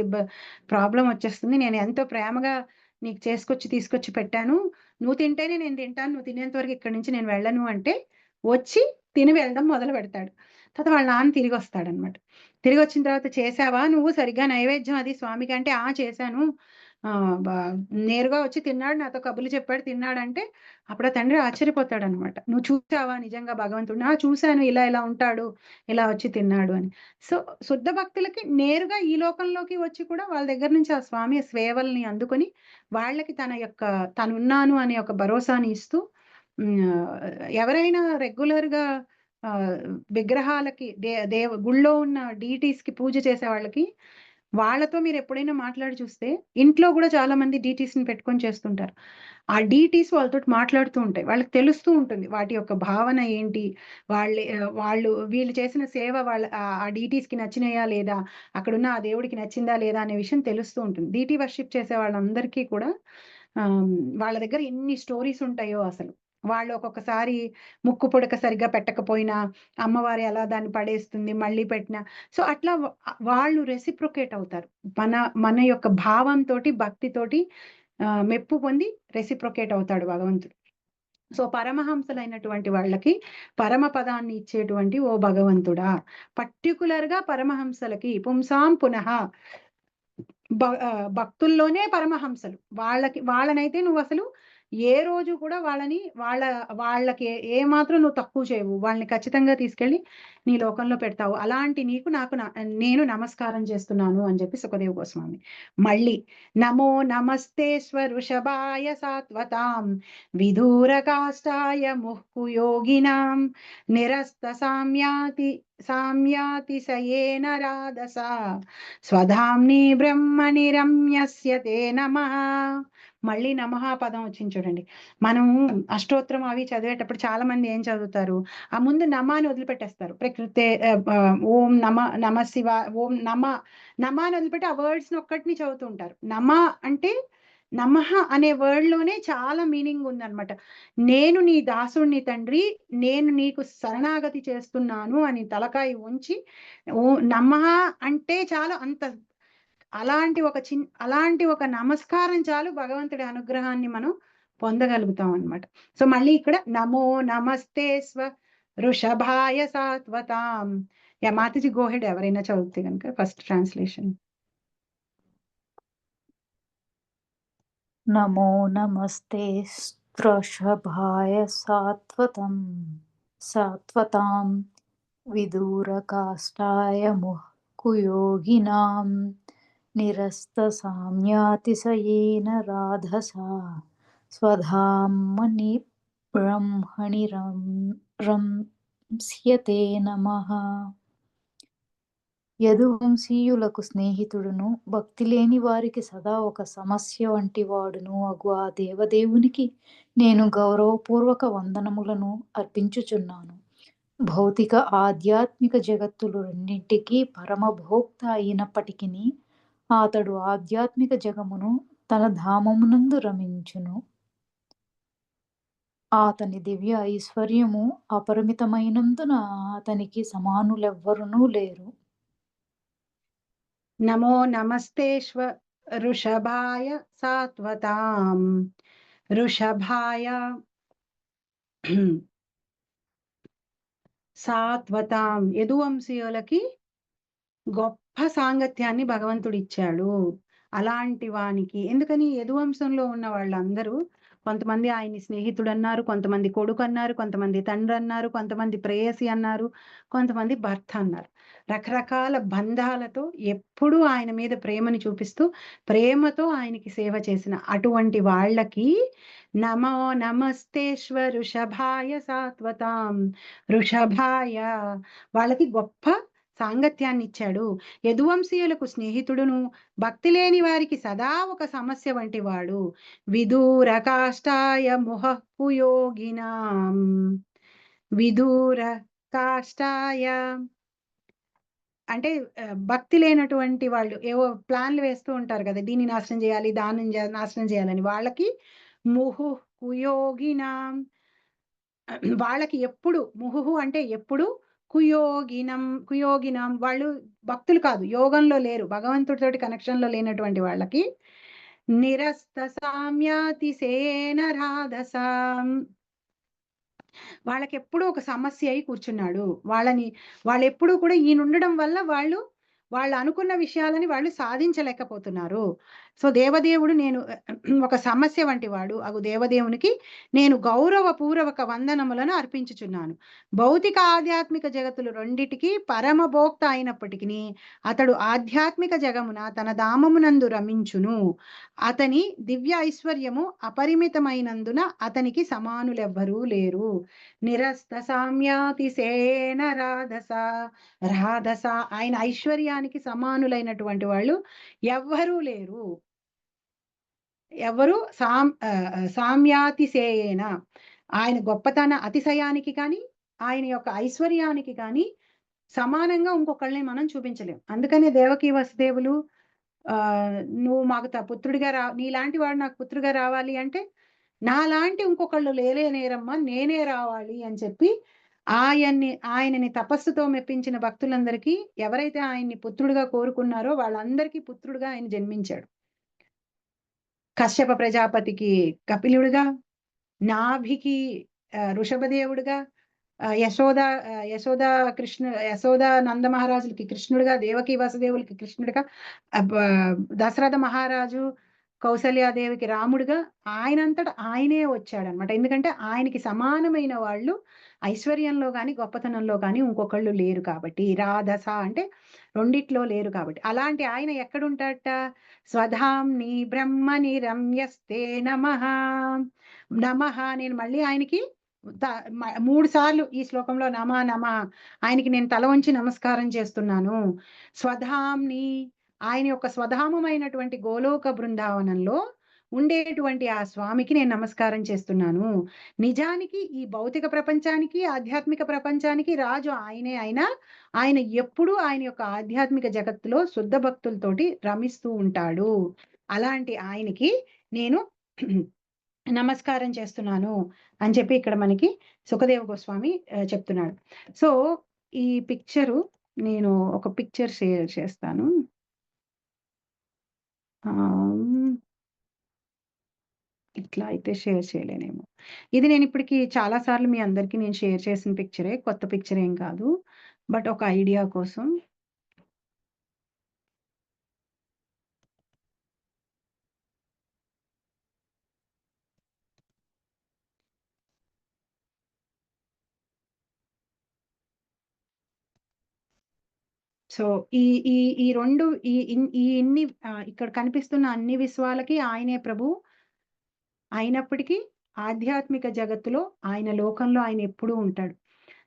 ప్రాబ్లం వచ్చేస్తుంది, నేను ఎంతో ప్రేమగా నీకు చేసుకొచ్చి తీసుకొచ్చి పెట్టాను, నువ్వు తింటేనే నేను తింటాను, నువ్వు తినేంత వరకు ఇక్కడి నుంచి నేను వెళ్ళను అంటే వచ్చి తిని వెళ్ళడం మొదలు పెడతాడు. తర్వాత వాళ్ళ నాన్న తిరిగి వస్తాడనమాట. తిరిగి వచ్చిన తర్వాత, చేసావా నువ్వు సరిగ్గా నైవేద్యం అది స్వామికి అంటే, చేశాను, నేరుగా వచ్చి తిన్నాడు, నాతో కబుర్లు చెప్పాడు, తిన్నాడంటే అప్పుడు ఆ తండ్రి ఆశ్చర్యపోతాడనమాట. నువ్వు చూసావా నిజంగా భగవంతుడు? చూశాను, ఇలా ఇలా ఉంటాడు, ఇలా వచ్చి తిన్నాడు అని. సో శుద్ధ భక్తులకి నేరుగా ఈ లోకంలోకి వచ్చి కూడా వాళ్ళ దగ్గర నుంచి ఆ స్వామి సేవల్ని అందుకొని వాళ్ళకి తన యొక్క తనున్నాను అనే ఒక భరోసాని ఇస్తూ, ఎవరైనా రెగ్యులర్గా విగ్రహాలకి గుళ్ళో ఉన్న డీటీస్ కి పూజ చేసే వాళ్ళకి, వాళ్ళతో మీరు ఎప్పుడైనా మాట్లాడి చూస్తే ఇంట్లో కూడా చాలా మంది డీటీస్ ని పెట్టుకొని చేస్తుంటారు. ఆ డీటీస్ వాళ్ళతో మాట్లాడుతూ ఉంటాయి, వాళ్ళకి తెలుస్తూ ఉంటుంది వాటి యొక్క భావన ఏంటి, వాళ్ళు వీళ్ళు చేసిన సేవ ఆ డీటీస్ కి నచ్చినాయా లేదా, అక్కడున్న ఆ దేవుడికి నచ్చిందా లేదా అనే విషయం తెలుస్తూ ఉంటుంది. డీటీ వర్షిప్ చేసే వాళ్ళందరికీ కూడా వాళ్ళ దగ్గర ఎన్ని స్టోరీస్ ఉంటాయో అసలు. వాళ్ళు ఒక్కొక్కసారి ముక్కు పుడక సరిగ్గా పెట్టకపోయినా అమ్మవారి ఎలా దాన్ని పడేస్తుంది మళ్ళీ పెట్టినా, సో అట్లా వాళ్ళు రెసిప్రొకేట్ అవుతారు. మన మన యొక్క భావంతోటి భక్తితోటి మెప్పు పొంది రెసిప్రొకేట్ అవుతాడు భగవంతుడు. సో పరమహంసలైనటువంటి వాళ్ళకి పరమ పదాన్ని ఇచ్చేటువంటి ఓ భగవంతుడా, పర్టికులర్ గా పరమహంసలకి పుంసాం పునః భక్తుల్లోనే పరమహంసలు, వాళ్ళనైతే నువ్వు అసలు ఏ రోజు కూడా వాళ్ళకి ఏ మాత్రం నువ్వు తక్కువ చేయవు, వాళ్ళని ఖచ్చితంగా తీసుకెళ్ళి నీ లోకంలో పెడతావు. అలాంటి నీకు నేను నమస్కారం చేస్తున్నాను అని చెప్పి సుఖదేవ్ గోస్వామి. మళ్ళీ నమో నమస్తే స్వరుషభాయ సాత్వతాం విదూర కాష్టాయ ముహ్కు యోగినాం నిరస్త సామ్యాతి సయేన రాధసా స్వధామ్ని బ్రహ్మణి రమ్యస్య తే నమః. మళ్ళీ నమః పదం వచ్చింది చూడండి. మనం అష్టోత్తరం అవి చదివేటప్పుడు చాలా మంది ఏం చదువుతారు, ఆ ముందు నమాని వదిలిపెట్టేస్తారు. ప్రకృతే ఓం నమ శివ, ఓం నమాని వదిలిపెట్టి ఆ వర్డ్స్ ఒక్కటిని చదువుతూ ఉంటారు. నమ అంటే నమః అనే వర్డ్ లోనే చాలా మీనింగ్ ఉందన్నమాట. నేను నీ దాసుడిని తండ్రి, నేను నీకు శరణాగతి చేస్తున్నాను అని తలకాయ ఉంచి ఓ నమః అంటే చాలా అలాంటి ఒక నమస్కారం చాలు భగవంతుడి అనుగ్రహాన్ని మనం పొందగలుగుతాం అన్నమాట. సో మళ్ళీ ఇక్కడ నమో నమస్తే వృషభాయ సాత్వతాం. మాతాజీ గోహెడ్, ఎవరైనా చదివితే కనుక ఫస్ట్ ట్రాన్స్లేషన్. నమో నమస్తే వృషభాయ సాత్వతాం విదూరకాష్టాయ ముహ్కుయోగినాం నిరస్త సామ్యాతిశయేన రాధసా స్వధామ్ని బ్రహ్మణి రంస్యతే నమః. యదువంశీయులకు స్నేహితుడును, భక్తి లేని వారికి సదా ఒక సమస్య వంటి వాడును అగు ఆ దేవదేవునికి నేను గౌరవపూర్వక వందనములను అర్పించుచున్నాను. భౌతిక ఆధ్యాత్మిక జగత్తులు రెండింటికీ పరమభోక్త అయినప్పటికీ అతడు ఆధ్యాత్మిక జగమును తన ధామమునందు రమించును. అతని దివ్య ఐశ్వర్యము అపరిమితమైనందున అతనికి సమానులెవ్వరునూ లేరు. నమో నమస్తే వృషభాయ సాత్వతాం. వృషభాయ సాత్వతాం, యదువంశీయులకి గొప్ప సాంగత్యాన్ని భగవంతుడు ఇచ్చాడు. అలాంటి వానికి, ఎందుకని యదువంశంలో ఉన్న వాళ్ళందరూ కొంతమంది ఆయన్ని స్నేహితుడు అన్నారు, కొంతమంది కొడుకు అన్నారు, కొంతమంది తండ్రి అన్నారు, కొంతమంది ప్రేయసి అన్నారు, కొంతమంది భర్త అన్నారు. రకరకాల బంధాలతో ఎప్పుడూ ఆయన మీద ప్రేమని చూపిస్తూ ప్రేమతో ఆయనకి సేవ చేసిన అటువంటి వాళ్ళకి నమో నమస్తే వృషభాయ సాత్వతాం. వృషభాయ వాళ్ళకి గొప్ప సాంగత్యాన్ని ఇచ్చాడు. యదువంశీయులకు స్నేహితుడును, భక్తి లేని వారికి సదా ఒక సమస్య వంటి వాడు. విదూర కాష్టాయ ముహఃకు యోగినాం. విదూర కాష్టాయ అంటే భక్తి లేనటువంటి వాళ్ళు ఏవో ప్లాన్లు వేస్తూ ఉంటారు కదా, దీన్ని నాశనం చేయాలి, దాన్ని నాశనం చేయాలని. వాళ్ళకి ముహు కుయోగినాం, వాళ్ళకి ఎప్పుడు ముహుహు అంటే ఎప్పుడు, కుయోగినం వాళ్ళు భక్తులు కాదు, యోగంలో లేరు, భగవంతుడితోటి కనెక్షన్ లో లేనటువంటి వాళ్ళకి నిరస్త సామ్యాతి సేన రాధసాం, వాళ్ళకి ఎప్పుడూ ఒక సమస్య అయి కూర్చున్నాడు. వాళ్ళు ఎప్పుడూ కూడా ఈయన ఉండడం వల్ల వాళ్ళు అనుకున్న విషయాలని వాళ్ళు సాధించలేకపోతున్నారు. సో దేవదేవుడు నేను ఒక సమస్య వంటి వాడు అగు దేవదేవునికి నేను గౌరవపూర్వక వందనములను అర్పించుచున్నాను. భౌతిక ఆధ్యాత్మిక జగత్తులు రెండిటికి పరమభోక్త అయినప్పటికీ అతడు ఆధ్యాత్మిక జగమున తన ధామమునందు రమించును. అతని దివ్య ఐశ్వర్యము అపరిమితమైనందున అతనికి సమానులెవ్వరూ లేరు. నిరస్త సామ్యాతి సేన రాధస ఆయన ఐశ్వర్యానికి సమానులైనటువంటి వాళ్ళు ఎవ్వరూ లేరు. ఎవరు సామ్యాతిశేయేన, ఆయన గొప్పతన అతిశయానికి కానీ ఆయన యొక్క ఐశ్వర్యానికి కానీ సమానంగా ఇంకొకళ్ళని మనం చూపించలేం. అందుకనే దేవకీ వసుదేవులు నువ్వు మాకు పుత్రుడిగా నీలాంటి వాడు నాకు పుత్రుడిగా రావాలి అంటే నాలాంటి ఇంకొకళ్ళు లేరమ్మా, నేనే రావాలి అని చెప్పి ఆయనని తపస్సుతో మెప్పించిన భక్తులందరికీ, ఎవరైతే ఆయన్ని పుత్రుడిగా కోరుకున్నారో వాళ్ళందరికీ పుత్రుడిగా ఆయన జన్మించాడు. కశ్యప ప్రజాపతికి కపిలుడిగా, నాభికి ఋషభదేవుడిగా, యశోద నంద మహారాజులకి కృష్ణుడిగా, దేవకి వసుదేవులకి కృష్ణుడిగా, దశరథ మహారాజు కౌసల్యాదేవికి రాముడిగా ఆయనంతట ఆయనే వచ్చాడనమాట. ఎందుకంటే ఆయనకి సమానమైన వాళ్ళు ఐశ్వర్యంలో కానీ గొప్పతనంలో కానీ ఇంకొకళ్ళు లేరు కాబట్టి, రాధస అంటే రెండిట్లో లేరు కాబట్టి. అలాంటి ఆయన ఎక్కడుంటాడట? స్వధాంని బ్రహ్మని రమ్యస్తే నమః. నేను మళ్ళీ ఆయనకి 3 సార్లు ఈ శ్లోకంలో నమ ఆయనకి నేను తల వంచి నమస్కారం చేస్తున్నాను. స్వధాంని, ఆయన యొక్క స్వధామమైనటువంటి గోలోక బృందావనంలో ఉండేటువంటి ఆ స్వామికి నేను నమస్కారం చేస్తున్నాను. నిజానికి ఈ భౌతిక ప్రపంచానికి ఆధ్యాత్మిక ప్రపంచానికి రాజు ఆయనే. ఆయన ఎప్పుడూ ఆయన యొక్క ఆధ్యాత్మిక జగత్తులో శుద్ధ భక్తులతోటి రమిస్తూ ఉంటాడు. అలాంటి ఆయనకి నేను నమస్కారం చేస్తున్నాను అని చెప్పి ఇక్కడ మనకి సుఖదేవ గోస్వామి చెప్తున్నాడు. సో ఈ పిక్చరు నేను ఒక పిక్చర్ షేర్ చేస్తాను. ఇట్లా అయితే షేర్ చేయలేనేమో. ఇది నేను ఇప్పటికి చాలా సార్లు మీ అందరికీ నేను షేర్ చేసిన పిక్చరే, కొత్త పిక్చర్ ఏం కాదు. బట్ ఒక ఐడియా కోసం సో ఈ ఈ ఈ రెండు ఇన్ని ఇక్కడ కనిపిస్తున్న అన్ని విశ్వాలకి ఆయనే ప్రభు అయినప్పటికీ ఆధ్యాత్మిక జగత్తులో ఆయన లోకంలో ఆయన ఎప్పుడూ ఉంటాడు.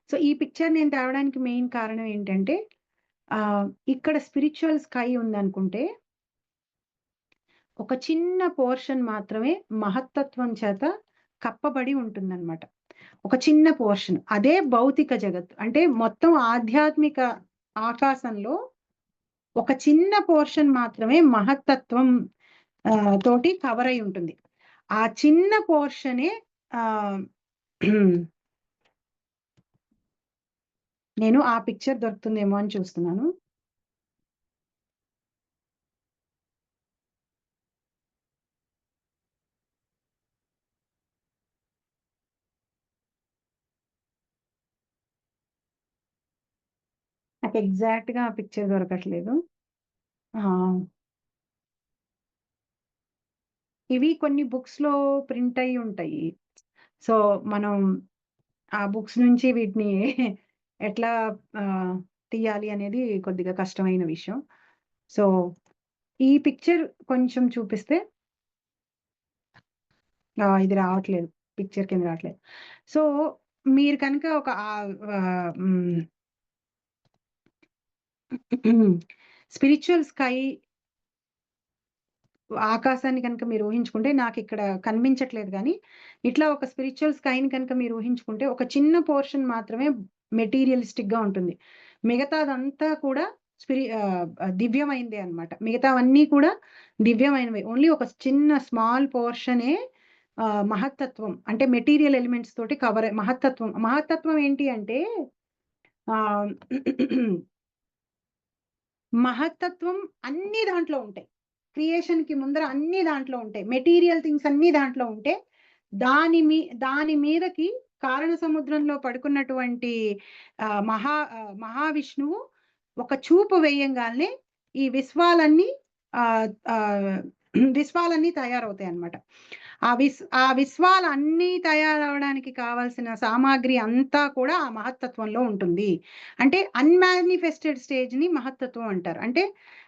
సో ఈ పిక్చర్ నేను తేవడానికి మెయిన్ కారణం ఏంటంటే ఇక్కడ స్పిరిచువల్ స్కై ఉందనుకుంటే ఒక చిన్న పోర్షన్ మాత్రమే మహత్తత్వం చేత కప్పబడి ఉంటుందన్నమాట. ఒక చిన్న పోర్షన్. అదే భౌతిక జగత్తు. అంటే మొత్తం ఆధ్యాత్మిక ఆకాశంలో ఒక చిన్న పోర్షన్ మాత్రమే మహత్తత్వం తోటి కవర్ అయి ఉంటుంది. ఆ చిన్న పోర్షనే నేను ఆ పిక్చర్ దొరుకుతుందేమో అని చూస్తున్నాను. నాకు ఎగ్జాక్ట్ గా ఆ పిక్చర్ దొరకట్లేదు. ఇవి కొన్ని బుక్స్ లో ప్రింట్ అయి ఉంటాయి. సో మనం ఆ బుక్స్ నుంచి వీటిని ఎట్లా తీయాలి అనేది కొద్దిగా కష్టమైన విషయం. సో ఈ పిక్చర్ కొంచెం చూపిస్తే ఇది రావట్లేదు, పిక్చర్ కింద రావట్లేదు. సో మీరు కనుక ఒక స్పిరిచువల్ స్కై ఆకాశాన్ని కనుక మీరు ఊహించుకుంటే, నాకు ఇక్కడ కనిపించట్లేదు కానీ ఇట్లా ఒక స్పిరిచువల్ స్కైని కనుక మీరు ఊహించుకుంటే ఒక చిన్న పోర్షన్ మాత్రమే మెటీరియలిస్టిక్ గా ఉంటుంది. మిగతాదంతా కూడా దివ్యమైందే అన్నమాట. మిగతావన్నీ కూడా దివ్యమైనవి. ఓన్లీ ఒక చిన్న స్మాల్ పోర్షనే మహత్తత్వం అంటే మెటీరియల్ ఎలిమెంట్స్ తోటి కవర్. మహత్తత్వం ఏంటి అంటే మహత్తత్వం అన్ని దాంట్లో ఉంటాయి. క్రియేషన్ కి ముందర అన్ని దాంట్లో ఉంటాయి. మెటీరియల్ థింగ్స్ అన్ని దాంట్లో ఉంటే దాని మీదకి కారణ సముద్రంలో పడుకున్నటువంటి మహావిష్ణువు ఒక చూపు వేయంగానే ఈ విశ్వాలన్నీ తయారవుతాయి అన్నమాట. ఆ విశ్వాలన్నీ తయారవడానికి కావాల్సిన సామాగ్రి అంతా కూడా ఆ మహత్తత్వంలో ఉంటుంది. అంటే అన్మానిఫెస్టెడ్ స్టేజ్ ని మహత్తత్వం అంటారు. అంటే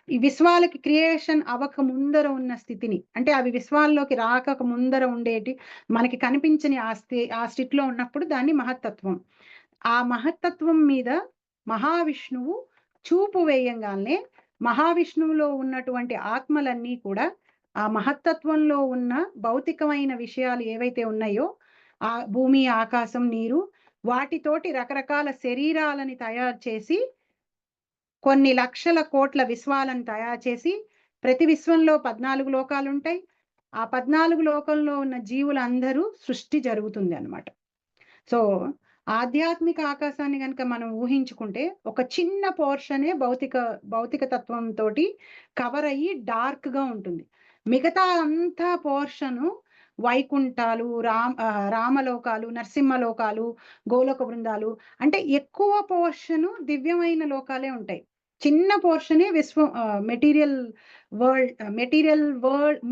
ఈ విశ్వాలకి క్రియేషన్ అవ్వక ముందర ఉన్న స్థితిని, అంటే అవి విశ్వాల్లోకి రాకక ముందర ఉండేటి మనకి కనిపించని ఆ స్థితిలో ఉన్నప్పుడు దాన్ని మహత్తత్వం. ఆ మహత్తత్వం మీద మహావిష్ణువు చూపు వేయంగానే మహావిష్ణువులో ఉన్నటువంటి ఆత్మలన్నీ కూడా ఆ మహత్తత్వంలో ఉన్న భౌతికమైన విషయాలు ఏవైతే ఉన్నాయో ఆ భూమి, ఆకాశం, నీరు, వాటితోటి రకరకాల శరీరాలని తయారు చేసి కొన్ని లక్షల కోట్ల విశ్వాలను తయారు చేసి ప్రతి విశ్వంలో 14 లోకాలు ఉంటాయి. ఆ 14 లోకంలో ఉన్న జీవులందరూ సృష్టి జరుగుతుంది అన్నమాట. సో ఆధ్యాత్మిక ఆకాశాన్ని కనుక మనం ఊహించుకుంటే ఒక చిన్న పోర్షనే భౌతిక తత్వంతో కవర్ అయ్యి డార్క్ గా ఉంటుంది. మిగతా అంతా పోర్షను వైకుంఠాలు, రామలోకాలు, నరసింహలోకాలు, గోలోక బృందాలు, అంటే ఎక్కువ పోర్షను దివ్యమైన లోకాలే ఉంటాయి. చిన్న పోర్షనే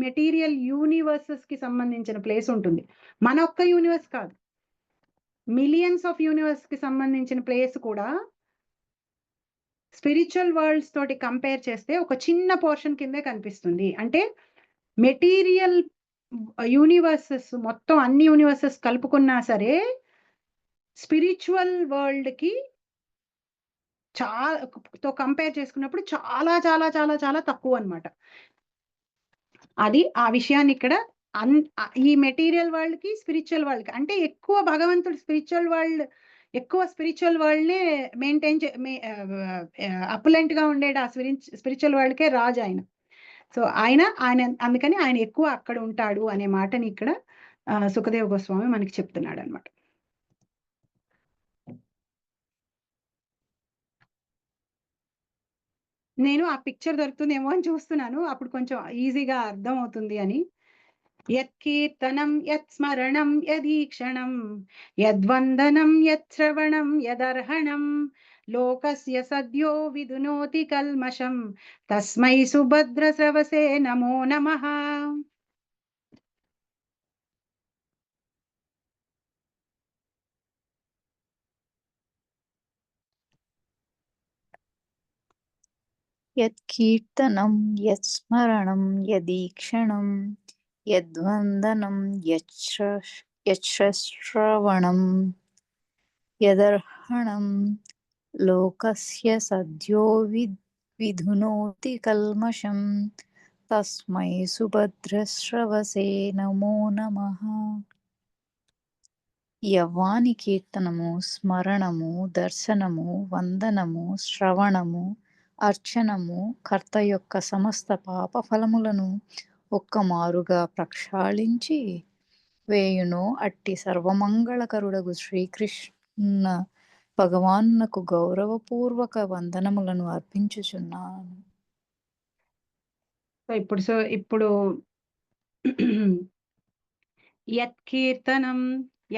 మెటీరియల్ యూనివర్సెస్ కి సంబంధించిన ప్లేస్ ఉంటుంది. మన ఒక్క యూనివర్స్ కాదు, మిలియన్స్ ఆఫ్ యూనివర్స్ కి సంబంధించిన ప్లేస్ కూడా స్పిరిచువల్ వరల్డ్స్ తోటి కంపేర్ చేస్తే ఒక చిన్న పోర్షన్ కిందే కనిపిస్తుంది. అంటే మెటీరియల్ యూనివర్సెస్ మొత్తం అన్ని యూనివర్సెస్ కలుపుకున్నా సరే స్పిరిచువల్ వరల్డ్ కి తో కంపేర్ చేసుకున్నప్పుడు చాలా చాలా చాలా చాలా తక్కువ అన్నమాట. అది ఆ విషయాన్ని ఇక్కడ ఈ మెటీరియల్ వరల్డ్ కి స్పిరిచువల్ వరల్డ్ కి, అంటే ఎక్కువ భగవంతుడు ఎక్కువ స్పిరిచువల్ వరల్డ్ నే మెయింటైన్ అపులెంట్ గా ఉండేది ఆ స్పిరిచువల్ వరల్డ్ కే రాజు ఆయన. సో ఆయన అందుకని ఆయన ఎక్కువ అక్కడ ఉంటాడు అనే మాటని ఇక్కడ సుఖదేవ గోస్వామి మనకి చెప్తున్నాడు అన్నమాట. నేను ఆ పిక్చర్ దొరుకుతుందేమో అని చూస్తున్నాను, అప్పుడు కొంచెం ఈజీగా అర్థం అవుతుంది అని. యత్కీర్తనం యత్స్మరణం యదీక్షణం యద్వందనం యత్శ్రవణం యదర్హణం లోకస్య సద్యో విదునోతి కల్మషం తస్మై సుభద్ర స్రవసే నమో నమః. యత్కీర్తనం యత్స్మరణం యదీక్షణం యద్వందనం యశ్రవణం యదర్హణం లోకస్య సద్యో విధునోతి కల్మషం తస్మై సుభద్రశ్రవసే నమో నమః. యవ్వాని కీర్తనము, స్మరణము, దర్శనము, వందనము, శ్రవణము, అర్చనము కర్త యొక్క సమస్త పాప ఫలములను ఒక్కమారుగా ప్రక్షాళించి వేయును. అట్టి సర్వమంగళకరుడగు శ్రీకృష్ణ భగవానునకు గౌరవపూర్వక వందనములను అర్పించుచున్నాను. ఇప్పుడు యత్కీర్తనం,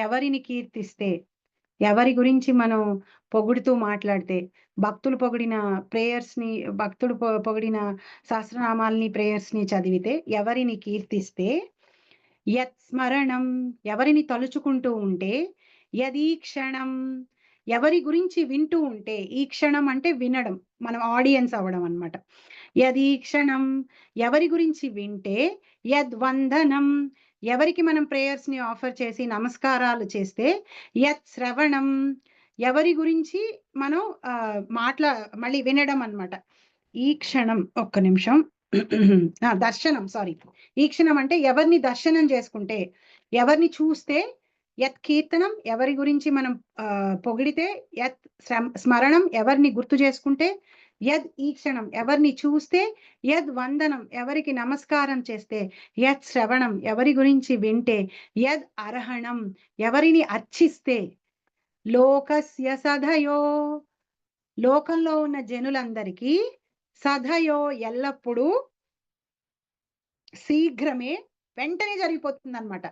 ఎవరిని కీర్తిస్తే, ఎవరి గురించి మనం పొగుడుతూ మాట్లాడితే, భక్తుడు పొగిడిన సహస్రనామాలని, ప్రేయర్స్ ని చదివితే, ఎవరిని కీర్తిస్తే, యత్ స్మరణం, ఎవరిని తలుచుకుంటూ ఉంటే, యదీక్షణం, ఎవరి గురించి వింటూ ఉంటే, ఈ క్షణం అంటే వినడం, మనం ఆడియన్స్ అవ్వడం అన్నమాట. యదీక్షణం, ఎవరి గురించి వింటే, యద్వందనం, ఎవరికి మనం ప్రేయర్స్ ని ఆఫర్ చేసి నమస్కారాలు చేస్తే, యత్ శ్రవణం, ఎవరి గురించి మనం మళ్ళీ వినడం అన్నమాట. ఈ క్షణం, ఒక్క నిమిషం, దర్శనం, సారీ, ఈ క్షణం అంటే ఎవరిని దర్శనం చేసుకుంటే, ఎవరిని చూస్తే, యత్ కీర్తనం, ఎవరి గురించి మనం పొగిడితే, యత్ స్మరణం, ఎవరిని గుర్తు చేసుకుంటే, యద్ ఈక్షణం ఎవరిని చూస్తే, యద్ వందనం ఎవరికి నమస్కారం చేస్తే, యద్ శ్రవణం ఎవరి గురించి వింటే, యద్ అర్హణం ఎవరిని అర్చిస్తే, లోకస్య సధయో లోకంలో ఉన్న జనులందరికీ సధయో ఎల్లప్పుడూ శీఘ్రమే వెంటనే జరిగిపోతుంది అనమాట.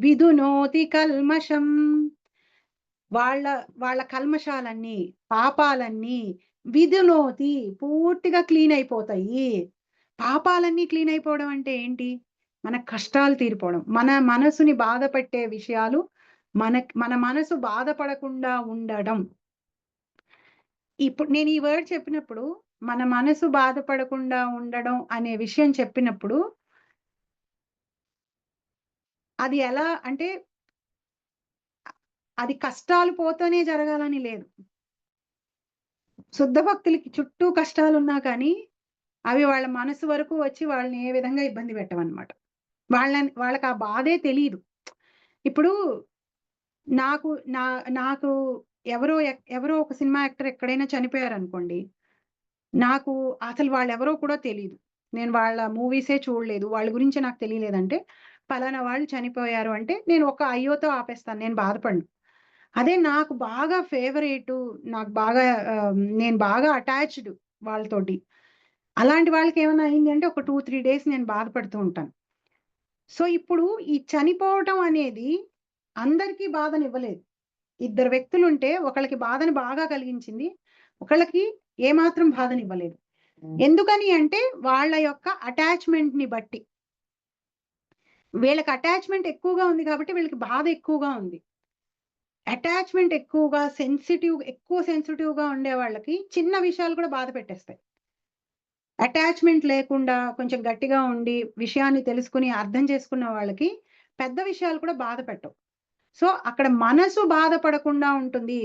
విధునోతి కల్మషం వాళ్ళ వాళ్ళ కల్మషాలన్నీ పాపాలన్నీ విధునోతి పూర్తిగా క్లీన్ అయిపోతాయి. పాపాలన్నీ క్లీన్ అయిపోవడం అంటే ఏంటి? మన కష్టాలు తీరిపోవడం, మన మనసుని బాధ పెట్టే విషయాలు మన మనసు బాధపడకుండా ఉండడం. ఇప్పుడు నేను ఈ వర్డ్ చెప్పినప్పుడు మన మనసు బాధపడకుండా ఉండడం అనే విషయం చెప్పినప్పుడు అది ఎలా అంటే అది కష్టాలు పోతూనే జరగాలని లేదు. శుద్ధ భక్తులకి చుట్టూ కష్టాలున్నా కానీ అవి వాళ్ళ మనసు వరకు వచ్చి వాళ్ళని ఏ విధంగా ఇబ్బంది పెట్టవన్నమాట. వాళ్ళకి ఆ బాధే తెలీదు. ఇప్పుడు నాకు నాకు ఎవరో ఒక సినిమా యాక్టర్ ఎక్కడైనా చనిపోయారనుకోండి, నాకు అసలు వాళ్ళెవరో కూడా తెలీదు. నేను వాళ్ళ మూవీసే చూడలేదు. వాళ్ళ గురించి నాకు తెలియలేదంటే, పలానా వాళ్ళు చనిపోయారు అంటే నేను ఒక అయ్యోతో ఆపేస్తాను. నేను బాధపడను. అదే నాకు బాగా ఫేవరేటు, నాకు బాగా నేను బాగా అటాచ్డ్ వాళ్ళతోటి. అలాంటి వాళ్ళకేమన్నా అయింది అంటే ఒక 2, 3 డేస్ నేను బాధపడుతూ ఉంటాను. సో, ఇప్పుడు ఈ చనిపోవటం అనేది అందరికీ బాధనివ్వలేదు. ఇద్దరు వ్యక్తులుంటే ఒకళ్ళకి బాధని బాగా కలిగించింది. ఒకళ్ళకి ఏమాత్రం బాధనివ్వలేదు. ఎందుకని అంటే వాళ్ళ యొక్క అటాచ్‌మెంట్‌ని బట్టి. వీళ్ళకి అటాచ్‌మెంట్ ఎక్కువగా ఉంది కాబట్టి వీళ్ళకి బాధ ఎక్కువగా ఉంది. అటాచ్‌మెంట్ ఎక్కువగా ఎక్కువ సెన్సిటివ్‌గా ఉండే వాళ్ళకి చిన్న విషయాలు కూడా బాధ పెట్టేస్తాయి. అటాచ్‌మెంట్ లేకుండా కొంచెం గట్టిగా ఉండి విషయాన్ని తెలుసుకొని అర్థం చేసుకున్న వాళ్ళకి పెద్ద విషయాలు కూడా బాధ పెట్టవు. సో, అక్కడ మనసు బాధపడకుండా ఉంటుంది.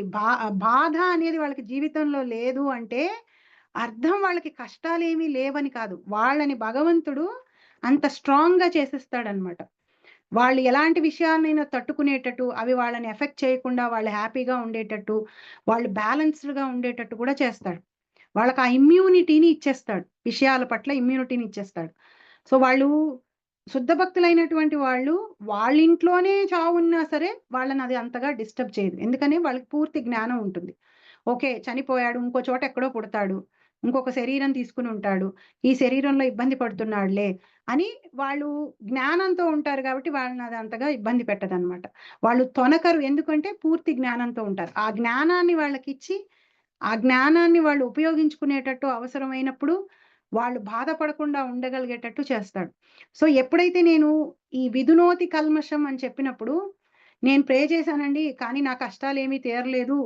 బాధ అనేది వాళ్ళకి జీవితంలో లేదు అంటే అర్థం వాళ్ళకి కష్టాలేమీ లేవని కాదు. వాళ్ళని భగవంతుడు అంత స్ట్రాంగ్‌గా చేసేస్తాడన్నమాట. వాళ్ళు ఎలాంటి విషయాలనైనా తట్టుకునేటట్టు, అవి వాళ్ళని ఎఫెక్ట్ చేయకుండా వాళ్ళు హ్యాపీగా ఉండేటట్టు, వాళ్ళు బ్యాలెన్స్‌డ్‌గా ఉండేటట్టు కూడా చేస్తాడు. వాళ్ళకి ఆ ఇమ్యూనిటీని ఇచ్చేస్తాడు. విషయాల పట్ల ఇమ్యూనిటీని ఇచ్చేస్తాడు. సో, వాళ్ళు శుద్ధ భక్తులైనటువంటి వాళ్ళు వాళ్ళింట్లోనే చావున్నా సరే వాళ్ళని అది అంతగా డిస్టర్బ్ చేయదు. ఎందుకని వాళ్ళకి పూర్తి జ్ఞానం ఉంటుంది. ఓకే. చనిపోయాడు. ఇంకో చోట ఎక్కడో పుడతాడు. ఇంకొక శరీరం తీసుకొని ఉంటాడు. ఈ శరీరంలో ఇబ్బంది పడుతున్నాడులే అని వాళ్ళు జ్ఞానంతో ఉంటారు కాబట్టి వాళ్ళని అది అంతగా ఇబ్బంది పెట్టదనమాట. వాళ్ళు తొనకరు. ఎందుకంటే పూర్తి జ్ఞానంతో ఉంటారు. ఆ జ్ఞానాన్ని వాళ్ళకిచ్చి, ఆ జ్ఞానాన్ని వాళ్ళు ఉపయోగించుకునేటట్టు అవసరమైనప్పుడు వాళ్ళు బాధపడకుండా ఉండగలిగేటట్టు చేస్తాడు. సో, ఎప్పుడైతే నేను ఈ విధునోతి కల్మషం అని చెప్పినప్పుడు నేను ప్రే చేశానండి. కానీ నా కష్టాలేమీ తీరలేదు.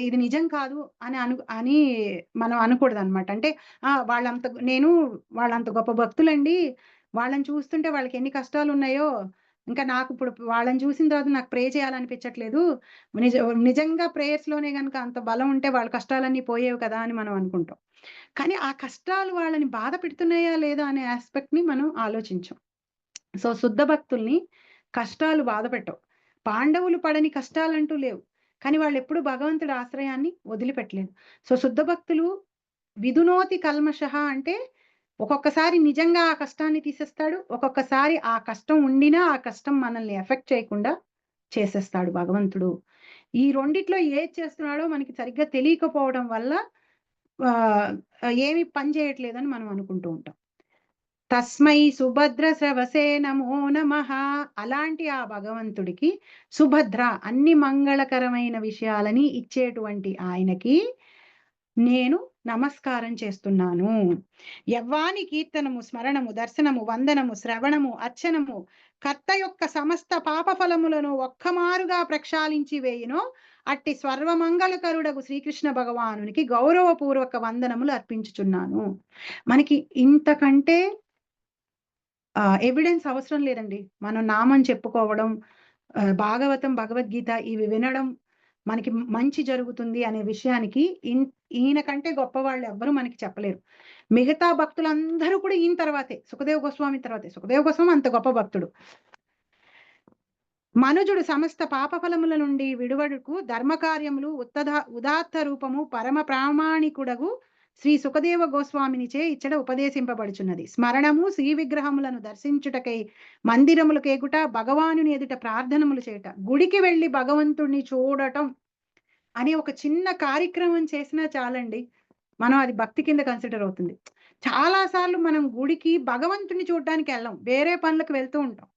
ఇది నిజం కాదు అని మనం అనకూడదనమాట. అంటే వాళ్ళంత గొప్ప భక్తులండి. వాళ్ళని చూస్తుంటే వాళ్ళకెన్ని కష్టాలున్నాయో, ఇంకా నాకిప్పుడు వాళ్ళని చూసిన తర్వాత నాకు ప్రే చేయాలనిపించట్లేదు. నిజ నిజంగా ప్రేయర్స్‌లోనే గనుక అంత బలం ఉంటే వాళ్ళ కష్టాలన్నీ పోయేవి కదా! అని మనం అనుకుంటాం. కానీ ఆ కష్టాలు వాళ్ళని బాధ పెడుతున్నాయా లేదా అనే యాస్పెక్ట్‌ని మనం ఆలోచించం. సో, శుద్ధ భక్తుల్ని కష్టాలు బాధపెట్టవు. పాండవులు పడని కష్టాలంటూ లేవు. కానీ వాళ్ళెప్పుడు భగవంతుడి ఆశ్రయాన్ని వదిలిపెట్టలేదు. సో, శుద్ధ భక్తులు విధునోతి కల్మషః అంటే ఒక్కొక్కసారి నిజంగా ఆ కష్టాన్ని తీసేస్తాడు. ఒక్కొక్కసారి ఆ కష్టం ఉండినా ఆ కష్టం మనల్ని ఎఫెక్ట్ చేయకుండా చేసేస్తాడు భగవంతుడు. ఈ రెండిట్లో ఏది చేస్తున్నాడో మనకి సరిగ్గా తెలియకపోవడం వల్ల ఆహ్, ఏమి పని చేయట్లేదని మనం అనుకుంటూ ఉంటాం. తస్మై సుభద్ర స్రవసే నమో నమః. అలాంటి ఆ భగవంతుడికి సుభద్ర అన్ని మంగళకరమైన విషయాలని ఇచ్చేటువంటి ఆయనకి నేను నమస్కారం చేస్తున్నాను. యవ్వాని కీర్తనము, స్మరణము, దర్శనము, వందనము, శ్రవణము, అర్చనము కర్త యొక్క సమస్త పాప ఫలములను ఒక్కమారుగా ప్రక్షాళించి వేయునో అట్టి సర్వమంగళకరుడగు శ్రీకృష్ణ భగవానునికి గౌరవపూర్వక వందనములు అర్పించుచున్నాను. మనకి ఇంతకంటే ఎవిడెన్స్ అవసరం లేదండి. మనం నామం చెప్పుకోవడం, భాగవతం, భగవద్గీత ఇవి వినడం మనకి మంచి జరుగుతుంది అనే విషయానికి ఈయన కంటే గొప్పవాళ్ళు ఎవ్వరు మనకి చెప్పలేరు. మిగతా భక్తులందరూ కూడా ఈయన తర్వాతే. సుఖదేవ్ గోస్వామి తర్వాతే. సుఖదేవ్ గోస్వామి అంత గొప్ప భక్తుడు. మనుజుడు సమస్త పాపఫలముల నుండి విడువడుకు ధర్మకార్యములు ఉదాత్త రూపము పరమ ప్రామాణికుడగు శ్రీ సుఖదేవ గోస్వామినిచే ఇచ్చట ఉపదేశింపబడుచున్నది. స్మరణము శ్రీ విగ్రహములను దర్శించుటకై మందిరములకేగుట, భగవానుని ఎదుట ప్రార్థనములు చేయట, గుడికి వెళ్ళి భగవంతుణ్ణి చూడటం అనే ఒక చిన్న కార్యక్రమం చేసినా చాలండి, మనం అది భక్తి కింద కన్సిడర్ అవుతుంది. చాలా సార్లు మనం గుడికి భగవంతుని చూడడానికి వెళ్ళాం, వేరే పనులకు వెళ్తూ ఉంటాం.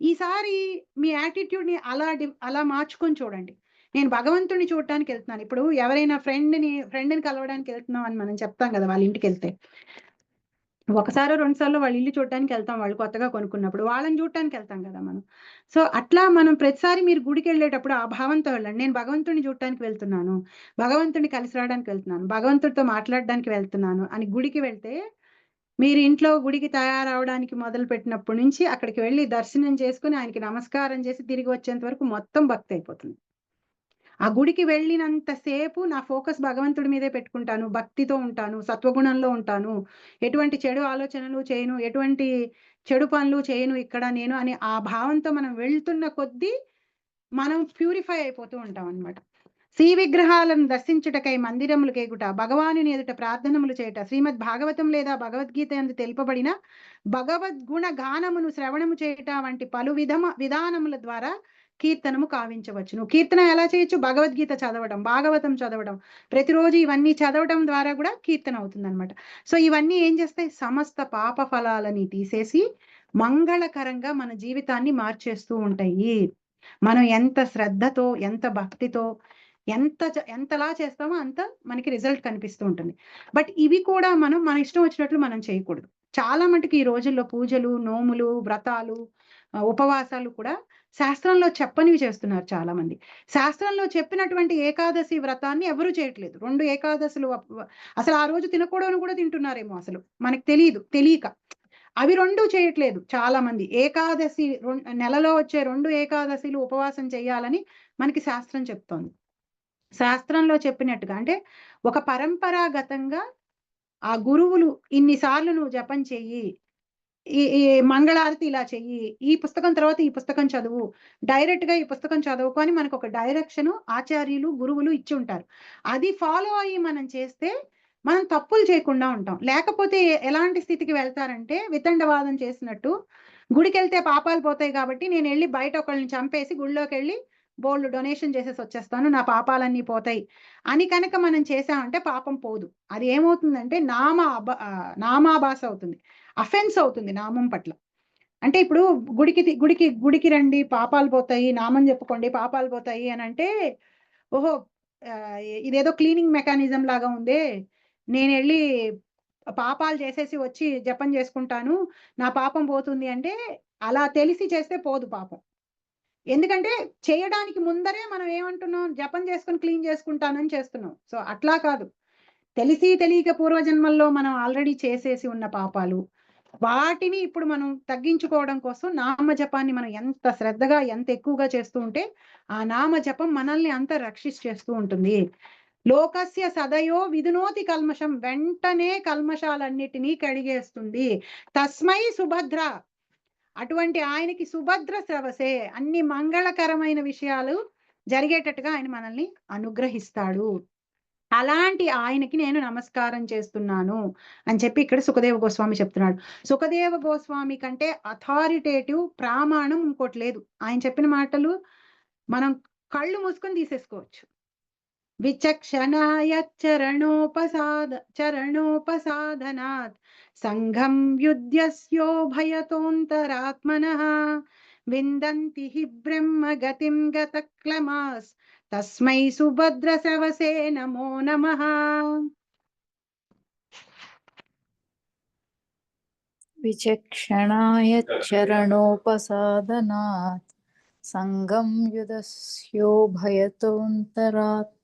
ఈసారి మీ యాటిట్యూడ్ని అలా మార్చుకొని చూడండి. నేను భగవంతుని చూడటానికి వెళ్తున్నాను. ఇప్పుడు ఎవరైనా ఫ్రెండ్ని కలవడానికి వెళ్తున్నాం అని మనం చెప్తాం కదా, వాళ్ళ ఇంటికి వెళ్తే ఒకసారో రెండు సార్లు వాళ్ళ ఇల్లు చూడటానికి వెళ్తాం, వాళ్ళు కొత్తగా కొనుక్కున్నప్పుడు వాళ్ళని చూడటానికి వెళ్తాం కదా మనం. సో అట్లా మనం ప్రతిసారి మీరు గుడికి వెళ్ళేటప్పుడు ఆ భావంతో వెళ్ళండి. నేను భగవంతుని చూడటానికి వెళ్తున్నాను, భగవంతుని కలిసి రావడానికి వెళ్తున్నాను, భగవంతుడితో మాట్లాడడానికి వెళ్తున్నాను అని గుడికి వెళ్తే, మీరు ఇంట్లో గుడికి తయారవడానికి మొదలు పెట్టినప్పటి నుంచి అక్కడికి వెళ్ళి దర్శనం చేసుకుని ఆయనకి నమస్కారం చేసి తిరిగి వచ్చేంత వరకు మొత్తం భక్తి అయిపోతుంది. ఆ గుడికి వెళ్ళినంతసేపు నా ఫోకస్ భగవంతుడి మీదే పెట్టుకుంటాను, భక్తితో ఉంటాను, సత్వగుణంలో ఉంటాను, ఎటువంటి చెడు ఆలోచనలు చేయను, ఎటువంటి చెడు పనులు చేయను ఇక్కడ నేను అని ఆ భావంతో మనం వెళ్తున్న కొద్దీ మనం ప్యూరిఫై అయిపోతూ ఉంటాం అన్నమాట. శ్రీ విగ్రహాలను దర్శించుటకై మందిరములకేగుట, భగవానుని ఎదుట ప్రార్థనములు చేయట, శ్రీమద్ భాగవతం లేదా భగవద్గీత యందు తెలుపబడిన భగవద్గుణ గానమును శ్రవణము చేయట వంటి పలు విధానముల ద్వారా కీర్తనము కావించవచ్చును. కీర్తన ఎలా చేయొచ్చు? భగవద్గీత చదవడం, భాగవతం చదవడం, ప్రతిరోజు ఇవన్నీ చదవడం ద్వారా కూడా కీర్తన అవుతుంది అనమాట. సో ఇవన్నీ ఏం చేస్తాయి? సమస్త పాప ఫలాలని తీసేసి మంగళకరంగా మన జీవితాన్ని మార్చేస్తూ ఉంటాయి. మనం ఎంత శ్రద్ధతో, ఎంత భక్తితో, ఎంతలా చేస్తామో అంత మనకి రిజల్ట్ కనిపిస్తూ ఉంటుంది. బట్ ఇవి కూడా మన ఇష్టం వచ్చినట్లు మనం చేయకూడదు. చాలా మటుకు ఈ రోజుల్లో పూజలు, నోములు, వ్రతాలు, ఉపవాసాలు కూడా శాస్త్రంలో చెప్పనివి చేస్తున్నారు చాలా మంది. శాస్త్రంలో చెప్పినటువంటి ఏకాదశి వ్రతాన్ని ఎవరు చేయట్లేదు. 2 ఏకాదశులు అసలు ఆ రోజు తినకూడని కూడా తింటున్నారేమో, అసలు మనకు తెలియక అవి 2 చేయట్లేదు చాలా మంది. ఏకాదశి నెలలో వచ్చే 2 ఏకాదశిలు ఉపవాసం చేయాలని మనకి శాస్త్రం చెప్తోంది. శాస్త్రంలో చెప్పినట్టుగా అంటే ఒక పరంపరాగతంగా ఆ గురువులు ఇన్నిసార్లు నువ్వు జపం చెయ్యి, ఈ మంగళారతి ఇలా చెయ్యి, ఈ పుస్తకం తర్వాత ఈ పుస్తకం చదువు, డైరెక్ట్ గా ఈ పుస్తకం చదువుకు అని మనకు ఒక డైరెక్షన్ ఆచార్యులు, గురువులు ఇచ్చి ఉంటారు. అది ఫాలో అయ్యి మనం చేస్తే మనం తప్పులు చేయకుండా ఉంటాం. లేకపోతే ఎలాంటి స్థితికి వెళ్తారంటే, వితండవాదం చేసినట్టు, గుడికి వెళ్తే పాపాలు పోతాయి కాబట్టి నేను వెళ్ళి బయట ఒకళ్ళని చంపేసి గుళ్ళోకి వెళ్ళి బోల్డ్ డొనేషన్ చేసేసి వచ్చేస్తాను, నా పాపాలన్నీ పోతాయి అని కనుక మనం చేసామంటే పాపం పోదు. అది ఏమవుతుందంటే నామాభాస అవుతుంది, అఫెన్స్ అవుతుంది నామం పట్ల. అంటే ఇప్పుడు గుడికి రండి పాపాలు పోతాయి, నామం చెప్పుకోండి పాపాలు పోతాయి అని అంటే, ఓహో ఇదేదో క్లీనింగ్ మెకానిజం లాగా ఉందే, నేను వెళ్ళి పాపాలు చేసేసి వచ్చి జపం చేసుకుంటాను, నా పాపం పోతుంది అంటే, అలా తెలిసి చేస్తే పోదు పాపం. ఎందుకంటే చేయడానికి ముందరే మనం ఏమంటున్నాం, జపం చేసుకుని క్లీన్ చేసుకుంటానని చేస్తున్నాం. సో అట్లా కాదు, తెలిసి తెలియక పూర్వజన్మల్లో మనం ఆల్రెడీ చేసేసి ఉన్న పాపాలు, వాటిని ఇప్పుడు మనం తగ్గించుకోవడం కోసం నామ జపాన్ని మనం ఎంత శ్రద్ధగా, ఎంత ఎక్కువగా చేస్తూ ఉంటే ఆ నామ జపం మనల్ని అంత రక్షిస్తూ ఉంటుంది. లోకస్య సదయో విధునోతి కల్మషం, వెంటనే కల్మషాలన్నిటినీ కడిగేస్తుంది. తస్మై సుభద్ర, అటువంటి ఆయనకి సుభద్ర శ్రవసే, అన్ని మంగళకరమైన విషయాలు జరిగేటట్టుగా ఆయన మనల్ని అనుగ్రహిస్తాడు. అలాంటి ఆయనకి నేను నమస్కారం చేస్తున్నాను అని చెప్పి ఇక్కడ సుఖదేవ గోస్వామి చెప్తున్నాడు. సుఖదేవ గోస్వామి కంటే అథారిటేటివ్ ప్రామాణం ఇంకోటి లేదు. ఆయన చెప్పిన మాటలు మనం కళ్ళు మూసుకొని తీసేసుకోవచ్చు. విచక్షణాయ చరణోపసాధనాత్ సంఘం యుధ్యస్యో భయతోంతరాత్మనః విందంతి హి బ్రహ్మ గతిం గతక్లమాస్ తస్మై సుభద్ర సవసే నమో నమః. విచక్షణాయ చరణోపసాదనాత్ సంగం యుదస్యో భయతోంతరాత్మనః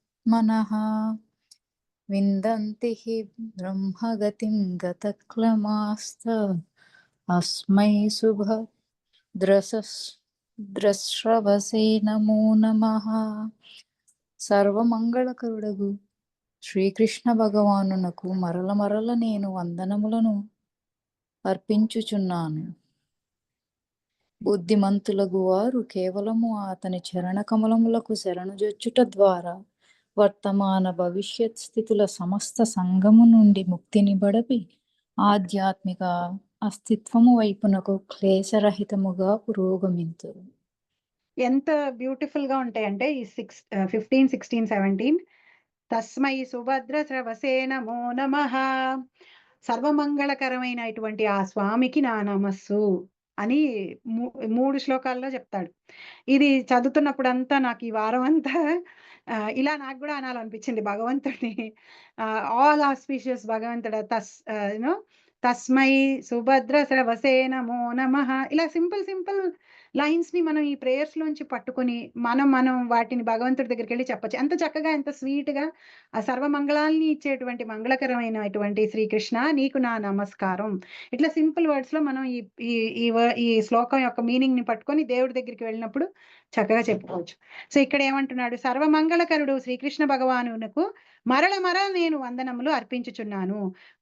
విందంతి హి బ్రహ్మగతిం గతక్లమాస్త అస్మై సుభద్రస్రవసే నమో నమః. సర్వమంగళకరుడగు శ్రీకృష్ణ భగవానునకు మరల మరల నేను వందనములను అర్పించుచున్నాను. బుద్ధిమంతులగు వారు కేవలము అతని చరణ కమలములకు శరణుజొచ్చుట ద్వారా వర్తమాన భవిష్యత్ స్థితుల సమస్త సంగము నుండి ముక్తిని బడపి ఆధ్యాత్మిక అస్తిత్వము వైపునకు క్లేశరహితముగా పురోగమింతురు. ఎంత బ్యూటిఫుల్ గా ఉంటాయంటే ఈ 15, 16, 17 తస్మై సుభద్ర శ్రవసే నమో నమః, సర్వమంగళకరమైనటువంటి ఆ స్వామికి నా నమస్సు అని 3 శ్లోకాల్లో చెప్తాడు. ఇది చదువుతున్నప్పుడు అంతా నాకు ఈ వారం అంతా ఇలా నాకు కూడా అనాలనిపించింది భగవంతుడిని. ఆల్ ఆస్పీషియస్ భగవంతుడు తస్మై సుభద్ర శ్రవసే నమో నమః, ఇలా సింపుల్ లైన్స్ ని మనం ఈ ప్రేయర్స్ లోంచి పట్టుకొని మనం వాటిని భగవంతుడి దగ్గరికి వెళ్ళి చెప్పచ్చు. ఎంత చక్కగా, ఎంత స్వీట్ గా ఆ సర్వమంగళాల్ని ఇచ్చేటువంటి మంగళకరమైనటువంటి శ్రీకృష్ణ నీకు నా నమస్కారం, ఇట్లా సింపుల్ వర్డ్స్ లో మనం ఈ శ్లోకం యొక్క మీనింగ్ ని పట్టుకొని దేవుడి దగ్గరికి వెళ్ళినప్పుడు చక్కగా చెప్పుకోవచ్చు. సో ఇక్కడ ఏమంటున్నాడు, సర్వమంగళకరుడు శ్రీకృష్ణ భగవానునకు మరల నేను వందనములు అర్పించుచున్నాను.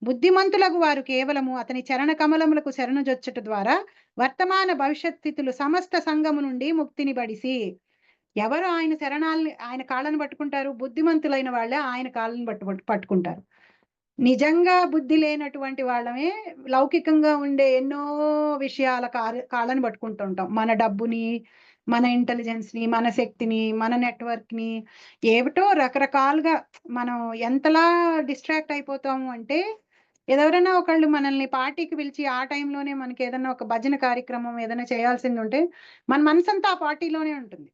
బుద్ధిమంతులకు వారు కేవలము అతని చరణ కమలములకు శరణుజొచ్చుట ద్వారా వర్తమాన భవిష్యత్ స్థితులు సమస్త సంఘము నుండి ముక్తిని బడిసి. ఎవరు ఆయన శరణాలని, ఆయన కాళ్ళను పట్టుకుంటారు? బుద్ధిమంతులైన వాళ్ళే ఆయన కాళ్ళను పట్టుకుంటారు. నిజంగా బుద్ధి లేనటువంటి వాళ్ళమే లౌకికంగా ఉండే ఎన్నో విషయాల కాళ్ళని పట్టుకుంటుంటాం. మన డబ్బుని, మన ఇంటెలిజెన్స్ ని, మన శక్తిని, మన నెట్వర్క్ ని, ఏమిటో రకరకాలుగా మనం ఎంతలా డిస్ట్రాక్ట్ అయిపోతాము అంటే, ఎవరైనా ఒకళ్ళు మనల్ని పార్టీకి పిలిచి ఆ టైంలోనే మనకి ఏదైనా ఒక భజన కార్యక్రమం ఏదైనా చేయాల్సింది ఉంటే మన మనసంతా ఆ పార్టీలోనే ఉంటుంది.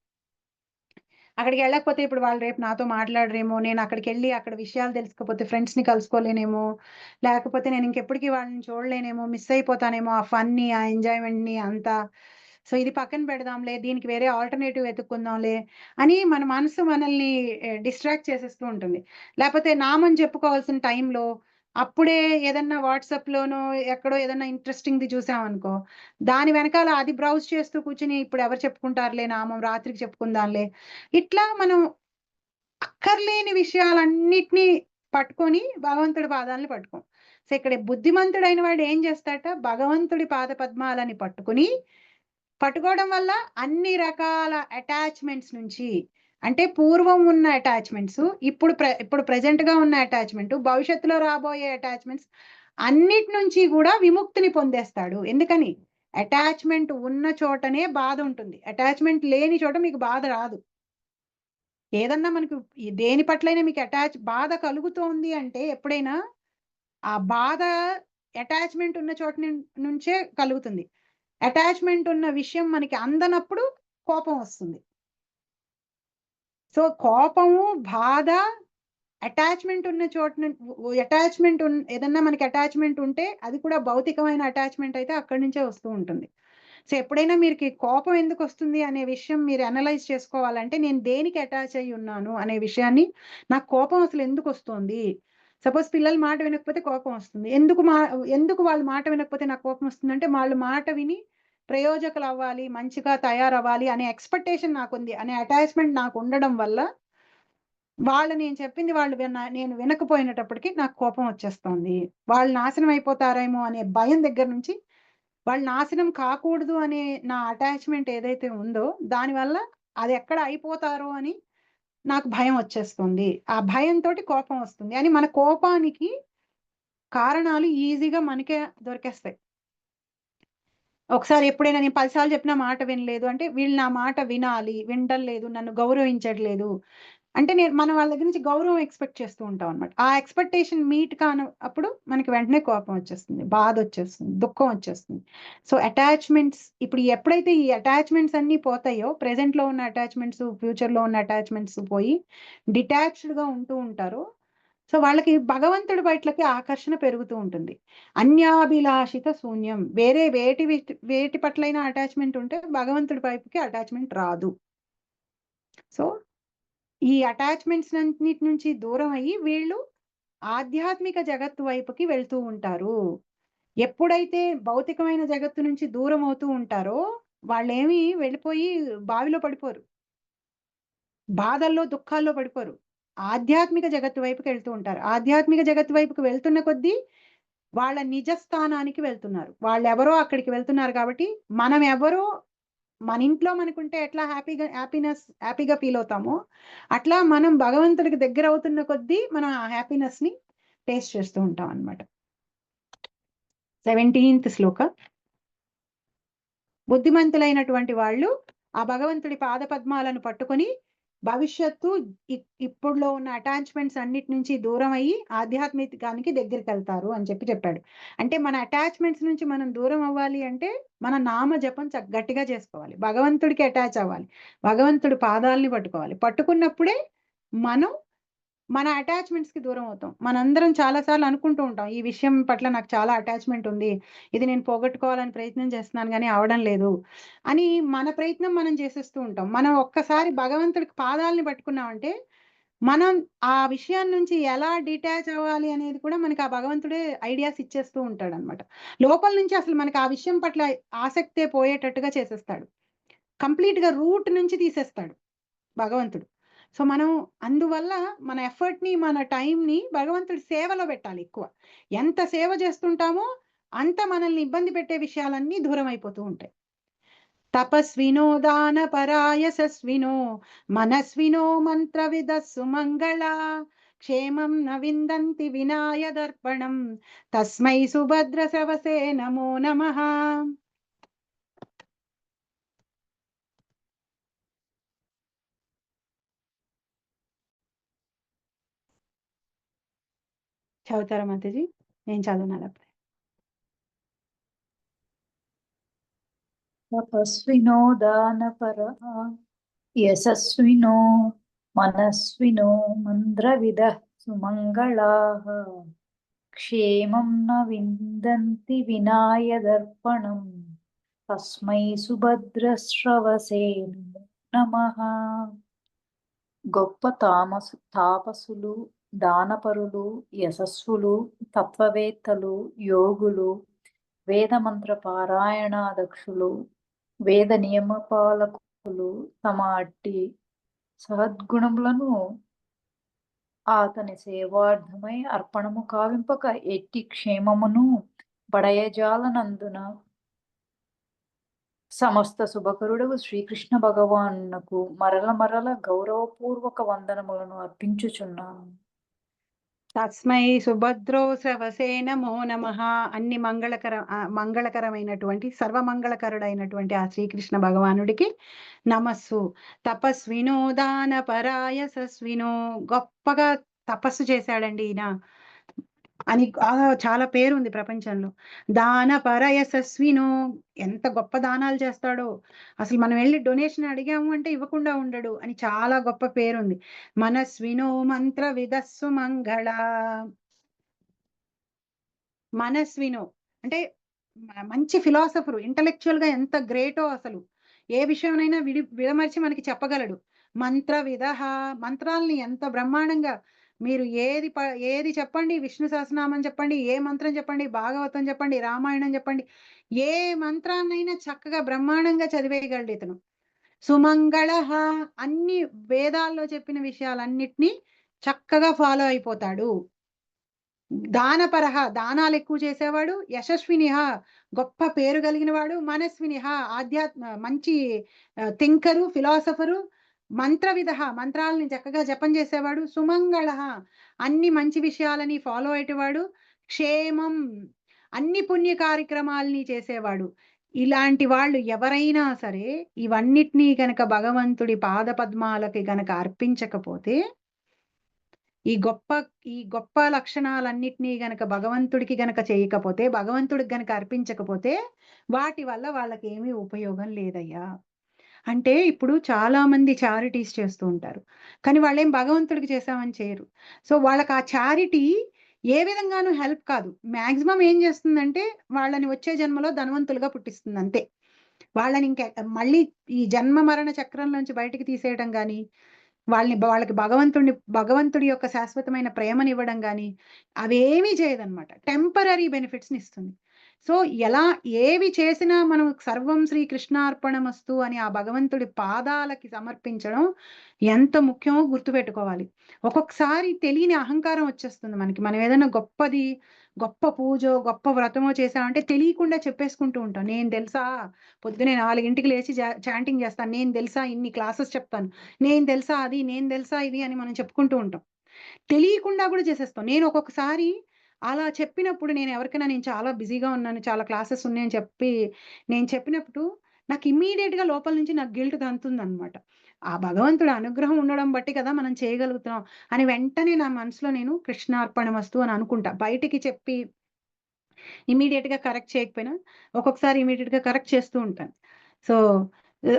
అక్కడికి వెళ్ళకపోతే ఇప్పుడు వాళ్ళు రేపు నాతో మాట్లాడరేమో, నేను అక్కడికి వెళ్ళి అక్కడ విషయాలు తెలుసుకోకపోతే ఫ్రెండ్స్ ని కలుసుకోలేనేమో, లేకపోతే నేను ఇంకెప్పటికీ వాళ్ళని చూడలేనేమో, మిస్ అయిపోతానేమో ఆ ఫన్ ని, ఆ ఎంజాయ్మెంట్ ని అంతా. సో ఇది పక్కన పెడదాంలే, దీనికి వేరే ఆల్టర్నేటివ్ వెతుక్కుందాంలే అని మన మనసు మనల్ని డిస్ట్రాక్ట్ చేసేస్తూ ఉంటుంది. లేకపోతే నామని చెప్పుకోవాల్సిన టైంలో అప్పుడే ఏదన్నా వాట్సాప్ లోనో ఎక్కడో ఏదన్నా ఇంట్రెస్టింగ్ ది చూసామనుకో, దాని వెనకాల అది బ్రౌజ్ చేస్తూ కూర్చుని ఇప్పుడు ఎవరు చెప్పుకుంటారులే నామం, రాత్రికి చెప్పుకుందాంలే, ఇట్లా మనం అక్కర్లేని విషయాలన్నిటినీ పట్టుకొని భగవంతుడి పాదాలని పట్టుకోం. సో ఇక్కడ బుద్ధిమంతుడైన వాడు ఏం చేస్తాట, భగవంతుడి పాద పద్మాలని పట్టుకోవడం వల్ల అన్ని రకాల అటాచ్మెంట్స్ నుంచి, అంటే పూర్వం ఉన్న అటాచ్మెంట్స్, ఇప్పుడు ప్రెజెంట్ గా ఉన్న అటాచ్మెంట్, భవిష్యత్తులో రాబోయే అటాచ్మెంట్స్ అన్నిటి నుంచి కూడా విముక్తిని పొందేస్తాడు. ఎందుకని? అటాచ్మెంట్ ఉన్న చోటనే బాధ ఉంటుంది, అటాచ్మెంట్ లేని చోట మీకు బాధ రాదు. ఏదన్నా మనకు దేని పట్లైనా మీకు బాధ కలుగుతోంది అంటే ఎప్పుడైనా ఆ బాధ అటాచ్మెంట్ ఉన్న చోట నుంచే కలుగుతుంది. అటాచ్మెంట్ ఉన్న విషయం మనకి అందనప్పుడు కోపం వస్తుంది. సో కోపము, బాధ, అటాచ్మెంట్ ఉన్న చోట ఏదన్నా మనకి అటాచ్మెంట్ ఉంటే అది కూడా భౌతికమైన అటాచ్మెంట్ అయితే అక్కడి నుంచే వస్తూ ఉంటుంది. సో ఎప్పుడైనా మీకు కోపం ఎందుకు వస్తుంది అనే విషయం మీరు అనలైజ్ చేసుకోవాలంటే, నేను దేనికి అటాచ్ అయ్యి ఉన్నాను అనే విషయాన్ని, నాకు కోపం అసలు ఎందుకు వస్తుంది. సపోజ్ పిల్లలు మాట వినకపోతే కోపం వస్తుంది. ఎందుకు వాళ్ళ మాట వినకపోతే నాకు కోపం వస్తుందంటే, వాళ్ళ మాట విని ప్రయోజకులు అవ్వాలి, మంచిగా తయారవ్వాలి అనే ఎక్స్పెక్టేషన్ నాకుంది, అనే అటాచ్మెంట్ నాకు ఉండడం వల్ల నేను చెప్పింది నేను వినకపోయినప్పటికీ నాకు కోపం వచ్చేస్తుంది. వాళ్ళు నాశనం అయిపోతారేమో అనే భయం దగ్గర నుంచి, వాళ్ళు నాశనం కాకూడదు అనే నా అటాచ్మెంట్ ఏదైతే ఉందో దానివల్ల అది ఎక్కడ అయిపోతారో అని నాకు భయం వచ్చేస్తుంది. ఆ భయంతో కోపం వస్తుంది అని మన కోపానికి కారణాలు ఈజీగా మనకే దొరికేస్తాయి. ఒకసారి ఎప్పుడైనా నేను 10 సార్లు చెప్పిన మాట వినలేదు అంటే, వీళ్ళు నా మాట వినాలి, వినడం లేదు, నన్ను గౌరవించట్లేదు అంటే మనం వాళ్ళ దగ్గర నుంచి గౌరవం ఎక్స్పెక్ట్ చేస్తూ ఉంటాం అనమాట. ఆ ఎక్స్పెక్టేషన్ మీట్ కానప్పుడు మనకి వెంటనే కోపం వచ్చేస్తుంది, బాధ వచ్చేస్తుంది, దుఃఖం వచ్చేస్తుంది. సో అటాచ్మెంట్స్ ఇప్పుడు ఎప్పుడైతే ఈ అటాచ్మెంట్స్ అన్ని పోతాయో, ప్రెసెంట్ లో ఉన్న అటాచ్మెంట్స్, ఫ్యూచర్ లో ఉన్న అటాచ్మెంట్స్ పోయి డిటాచ్డ్ గా ఉంటూ ఉంటారో, సో వాళ్ళకి భగవంతుడి పట్లకి ఆకర్షణ పెరుగుతూ ఉంటుంది. అన్యాభిలాషిత శూన్యం, వేరే వేటి పట్లైనా అటాచ్మెంట్ ఉంటే భగవంతుడి వైపుకి అటాచ్మెంట్ రాదు. సో ఈ అటాచ్మెంట్స్ అన్నిటి నుంచి దూరం అయ్యి వీళ్ళు ఆధ్యాత్మిక జగత్తు వైపుకి వెళ్తూ ఉంటారు. ఎప్పుడైతే భౌతికమైన జగత్తు నుంచి దూరం అవుతూ ఉంటారో వాళ్ళేమి వెళ్ళిపోయి బావిలో పడిపోరు, బాధల్లో దుఃఖాల్లో పడిపోరు, ఆధ్యాత్మిక జగత్తు వైపుకి వెళ్తూ ఉంటారు. ఆధ్యాత్మిక జగత్తు వైపుకి వెళ్తున్న కొద్దీ వాళ్ళ నిజ స్థానానికి వెళ్తున్నారు. వాళ్ళెవరో అక్కడికి వెళ్తున్నారు కాబట్టి మనం ఎవరో మన ఇంట్లో మనకుంటే ఎట్లా హ్యాపీగా ఫీల్ అవుతామో అట్లా మనం భగవంతుడికి దగ్గర అవుతున్న కొద్దీ మనం ఆ హ్యాపీనెస్ ని టేస్ట్ చేస్తూ ఉంటాం అన్నమాట. 17th శ్లోక. బుద్ధిమంతులైనటువంటి వాళ్ళు ఆ భగవంతుడి పాద పద్మాలను పట్టుకొని భవిష్యత్తు ఇప్పుడులో ఉన్న అటాచ్మెంట్స్ అన్నిటి నుంచి దూరం అయ్యి ఆధ్యాత్మికానికి దగ్గరికి వెళ్తారు అని చెప్పాడు. అంటే మన అటాచ్మెంట్స్ నుంచి మనం దూరం అవ్వాలి అంటే మన నామ జపం గట్టిగా చేసుకోవాలి, భగవంతుడికి అటాచ్ అవ్వాలి, భగవంతుడి పాదాలని పట్టుకోవాలి. పట్టుకున్నప్పుడే మనం మన అటాచ్మెంట్స్ కి దూరం అవుతాం. మనందరం చాలాసార్లు అనుకుంటూ ఉంటాం, ఈ విషయం పట్ల నాకు చాలా అటాచ్మెంట్ ఉంది, ఇది నేను పోగొట్టుకోవాలని ప్రయత్నం చేస్తున్నాను కానీ అవడం లేదు అని మన ప్రయత్నం మనం చేసేస్తూ ఉంటాం. మనం ఒక్కసారి భగవంతుడికి పాదాలని పట్టుకున్నామంటే మనం ఆ విషయం నుంచి ఎలా డిటాచ్ అవ్వాలి అనేది కూడా మనకి ఆ భగవంతుడే ఐడియాస్ ఇచ్చేస్తూ ఉంటాడు అనమాట. లోపల నుంచి అసలు మనకి ఆ విషయం పట్ల ఆసక్తే పోయేటట్టుగా చేసేస్తాడు, కంప్లీట్ గా రూట్ నుంచి తీసేస్తాడు భగవంతుడు. సో మనం అందువల్ల మన ఎఫర్ట్ ని మన టైం ని భగవంతుడి సేవలో పెట్టాలి. ఎక్కువ ఎంత సేవ చేస్తుంటామో అంత మనల్ని ఇబ్బంది పెట్టే విషయాలన్నీ దూరం అయిపోతూ ఉంటాయి. తపస్వినో దాన పరాయసస్వినో మనస్వినో మంత్రవిద సుమంగళ క్షేమం న విందంతి వినాయ దర్పణం తస్మై సుభద్ర సవసే నమో నమః. చదువుతారా మాతాజీ? నేను చదవనాలి. తపస్వినో దానపరః యశస్వినో మనస్వినో మంద్రవిదః సుమంగళాః క్షేమం న విందంతి వినాయ దర్పణం తస్మై సుభద్రశ్రవసే నమః. గొప్ప తాపసులు, దానపరులు, యశస్సులు, తత్వవేత్తలు, యోగులు, వేదమంత్ర పారాయణాదక్షులు, వేద నియమపాలకులు తమ అట్టి సద్గుణములను అతని సేవార్థమై అర్పణము కావింపక ఎట్టి క్షేమమును పడయజాలనందున సమస్త శుభకరుడగు శ్రీకృష్ణ భగవానునకు మరల గౌరవపూర్వక వందనములను అర్పించుచున్నాను. తస్మై సుభద్రో శ్రవసే నమో నమః. అన్ని మంగళకరమైనటువంటి సర్వమంగళకరుడైనటువంటి ఆ శ్రీకృష్ణ భగవానుడికి నమస్సు. తపస్వినో దాన పరాయసస్వినో, గొప్పగా తపస్సు చేశాడండి ఈయన అని చాలా పేరు ఉంది ప్రపంచంలో. దాన పరయశస్వినో, ఎంత గొప్ప దానాలు చేస్తాడో, అసలు మనం వెళ్ళి డొనేషన్ అడిగాము అంటే ఇవ్వకుండా ఉండడు అని చాలా గొప్ప పేరుంది. మనస్వినో మంత్ర విదస్సు మంగళ. మనస్వినో అంటే మంచి ఫిలాసఫరు, ఇంటలెక్చువల్ గా ఎంత గ్రేటో, అసలు ఏ విషయంనైనా విడమర్చి మనకి చెప్పగలడు. మంత్ర విదహ, మంత్రాలని ఎంత బ్రహ్మాండంగా, మీరు ఏది చెప్పండి, విష్ణు సహస్రనామం చెప్పండి, ఏ మంత్రం చెప్పండి, భాగవతం చెప్పండి, రామాయణం చెప్పండి, ఏ మంత్రాన్నైనా చక్కగా బ్రహ్మాండంగా చదివేయగలడు ఇతను. సుమంగళ, అన్ని వేదాల్లో చెప్పిన విషయాలన్నిటినీ చక్కగా ఫాలో అయిపోతాడు. దానపరహ, దానాలు ఎక్కువ చేసేవాడు. యశస్వినిహ, గొప్ప పేరు కలిగిన వాడు. మనస్వినిహ, మంచి థింకరు, ఫిలాసఫరు. మంత్రవిధ, మంత్రాలని చక్కగా జపం చేసేవాడు. సుమంగళ, అన్ని మంచి విషయాలని ఫాలో అయ్యేవాడు. క్షేమం, అన్ని పుణ్య కార్యక్రమాలని చేసేవాడు. ఇలాంటి వాళ్ళు ఎవరైనా సరే ఇవన్నిటినీ గనక భగవంతుడి పాద పద్మాలకి గనక అర్పించకపోతే, ఈ గొప్ప లక్షణాలన్నిటినీ గనక భగవంతుడికి గనక చేయకపోతే, భగవంతుడికి గనక అర్పించకపోతే వాటి వల్ల వాళ్ళకి ఏమీ ఉపయోగం లేదయ్యా. అంటే ఇప్పుడు చాలా మంది చారిటీస్ చేస్తూ ఉంటారు, కానీ వాళ్ళేం భగవంతుడికి చేసామని చేయరు. సో వాళ్ళకి ఆ చారిటీ ఏ విధంగానూ హెల్ప్ కాదు. మాక్సిమం ఏం చేస్తుందంటే వాళ్ళని వచ్చే జన్మలో ధనవంతులుగా పుట్టిస్తుంది అంతే. వాళ్ళని మళ్ళీ ఈ జన్మ మరణ చక్రం నుంచి బయటికి తీసేయడం కానీ, వాళ్ళకి భగవంతుడి యొక్క శాశ్వతమైన ప్రేమనివ్వడం కానీ అవేమీ చేయదన్నమాట. టెంపరరీ బెనిఫిట్స్ని ఇస్తుంది. సో ఏవి చేసినా మనం సర్వం శ్రీ కృష్ణార్పణమస్తు అని ఆ భగవంతుడి పాదాలకి సమర్పించడం ఎంత ముఖ్యమో గుర్తుపెట్టుకోవాలి. ఒక్కొక్కసారి తెలియని అహంకారం వచ్చేస్తుంది మనకి. మనం ఏదైనా గొప్పది గొప్ప పూజో గొప్ప వ్రతమో చేసామంటే తెలియకుండా చెప్పేసుకుంటూ ఉంటాం. నేను తెలుసా పొద్దునే 4ంటికి లేచి చాంటింగ్ చేస్తాను, నేను తెలుసా ఇన్ని క్లాసెస్ చెప్తాను, నేను తెలుసా అది, నేను తెలుసా ఇది అని మనం చెప్పుకుంటూ ఉంటాం. తెలియకుండా కూడా చేసేస్తాం. నేను ఒక్కొక్కసారి అలా చెప్పినప్పుడు నేను ఎవరికైనా నేను చాలా బిజీగా ఉన్నాను, చాలా క్లాసెస్ ఉన్నాయని నేను చెప్పినప్పుడు నాకు ఇమ్మీడియేట్‌గా లోపల నుంచి నాకు గిల్ట్ తంతుందనమాట. ఆ భగవంతుడి అనుగ్రహం ఉండడం బట్టి కదా మనం చేయగలుగుతున్నాం అని వెంటనే నా మనసులో నేను కృష్ణార్పణమస్తు అని అనుకుంటా. బయటికి చెప్పి ఇమ్మీడియేట్‌గా కరెక్ట్ చేయకపోయినా ఒక్కొక్కసారి ఇమ్మీడియేట్‌గా కరెక్ట్ చేస్తూ ఉంటాను. సో,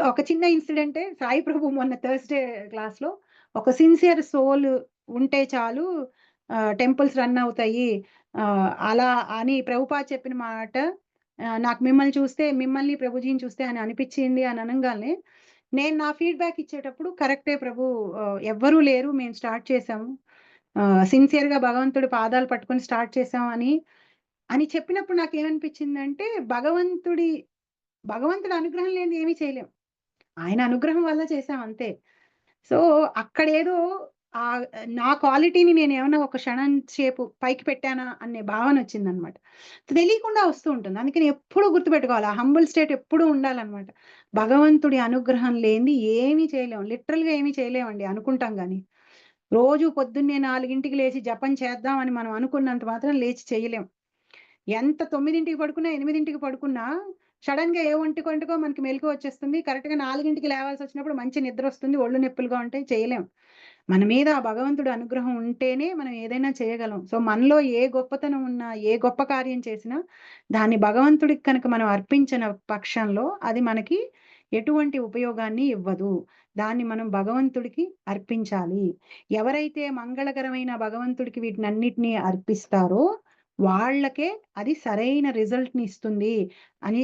ఒక చిన్న ఇన్సిడెంటే సాయి ప్రభు మొన్న థర్స్‌డే క్లాస్‌లో ఒక సిన్సియర్ సోల్ ఉంటే చాలు టెంపుల్స్ రన్ అవుతాయి. అలా అని ప్రభుపాద చెప్పిన మాట నాకు మిమ్మల్ని ప్రభుజీని చూస్తే అని అనిపిచ్చింది అని అనంగాల్నే నేను నా ఫీడ్‌బ్యాక్ ఇచ్చేటప్పుడు కరెక్టే ప్రభు, ఎవ్వరూ లేరు, మేము స్టార్ట్ చేసాము. సిన్సియర్‌గా భగవంతుడి పాదాలు పట్టుకొని స్టార్ట్ చేసాం అని చెప్పినప్పుడు నాకేమనిపించిందంటే భగవంతుడి అనుగ్రహం లేనిది ఏమీ చేయలేం. ఆయన అనుగ్రహం వల్ల చేసాం అంతే. సో, అక్కడేదో నా క్వాలిటీని నేనేమన్నా ఒక క్షణం సేపు పైకి పెట్టానా అనే భావనొచ్చిందనమాట. తెలియకుండా వస్తూ ఉంటుంది. అందుకని ఎప్పుడూ గుర్తుపెట్టుకోవాలి. ఆ హంబుల్ స్టేట్ ఎప్పుడూ ఉండాలనమాట. భగవంతుడి అనుగ్రహం లేనిది ఏమీ చేయలేం. లిటరల్‌గా ఏమీ చేయలేమండి అనుకుంటాం గానీ. రోజు పొద్దున్నే 4ంటికి లేచి జపం చేద్దాం అని మనం అనుకున్నంత మాత్రం లేచి చేయలేం. ఎంత 9ంటికి పడుకున్నా, 8ంటికి పడుకున్నా సడెన్‌గా ఏ ఒంటికో మనకి మెలుకువ వచ్చేస్తుంది. కరెక్ట్‌గా 4ంటికి లేవాల్సొచ్చినప్పుడు మంచి నిద్రొస్తుంది. ఒళ్ళు నొప్పులుగా ఉంటాయి. చేయలేం. మన మీద ఆ భగవంతుడి అనుగ్రహం ఉంటేనే మనం ఏదైనా చేయగలం. సో, మనలో ఏ గొప్పతనం ఉన్నా, ఏ గొప్ప కార్యం చేసినా దాన్ని భగవంతుడికి కనుక మనం అర్పించిన పక్షంలో అది మనకి ఎటువంటి ఉపయోగాన్ని ఇవ్వదు. దాన్ని మనం భగవంతుడికి అర్పించాలి. ఎవరైతే మంగళకరమైన భగవంతుడికి వీటినన్నిటిని అర్పిస్తారో వాళ్ళకే అది సరైన రిజల్ట్‌ని ఇస్తుంది అని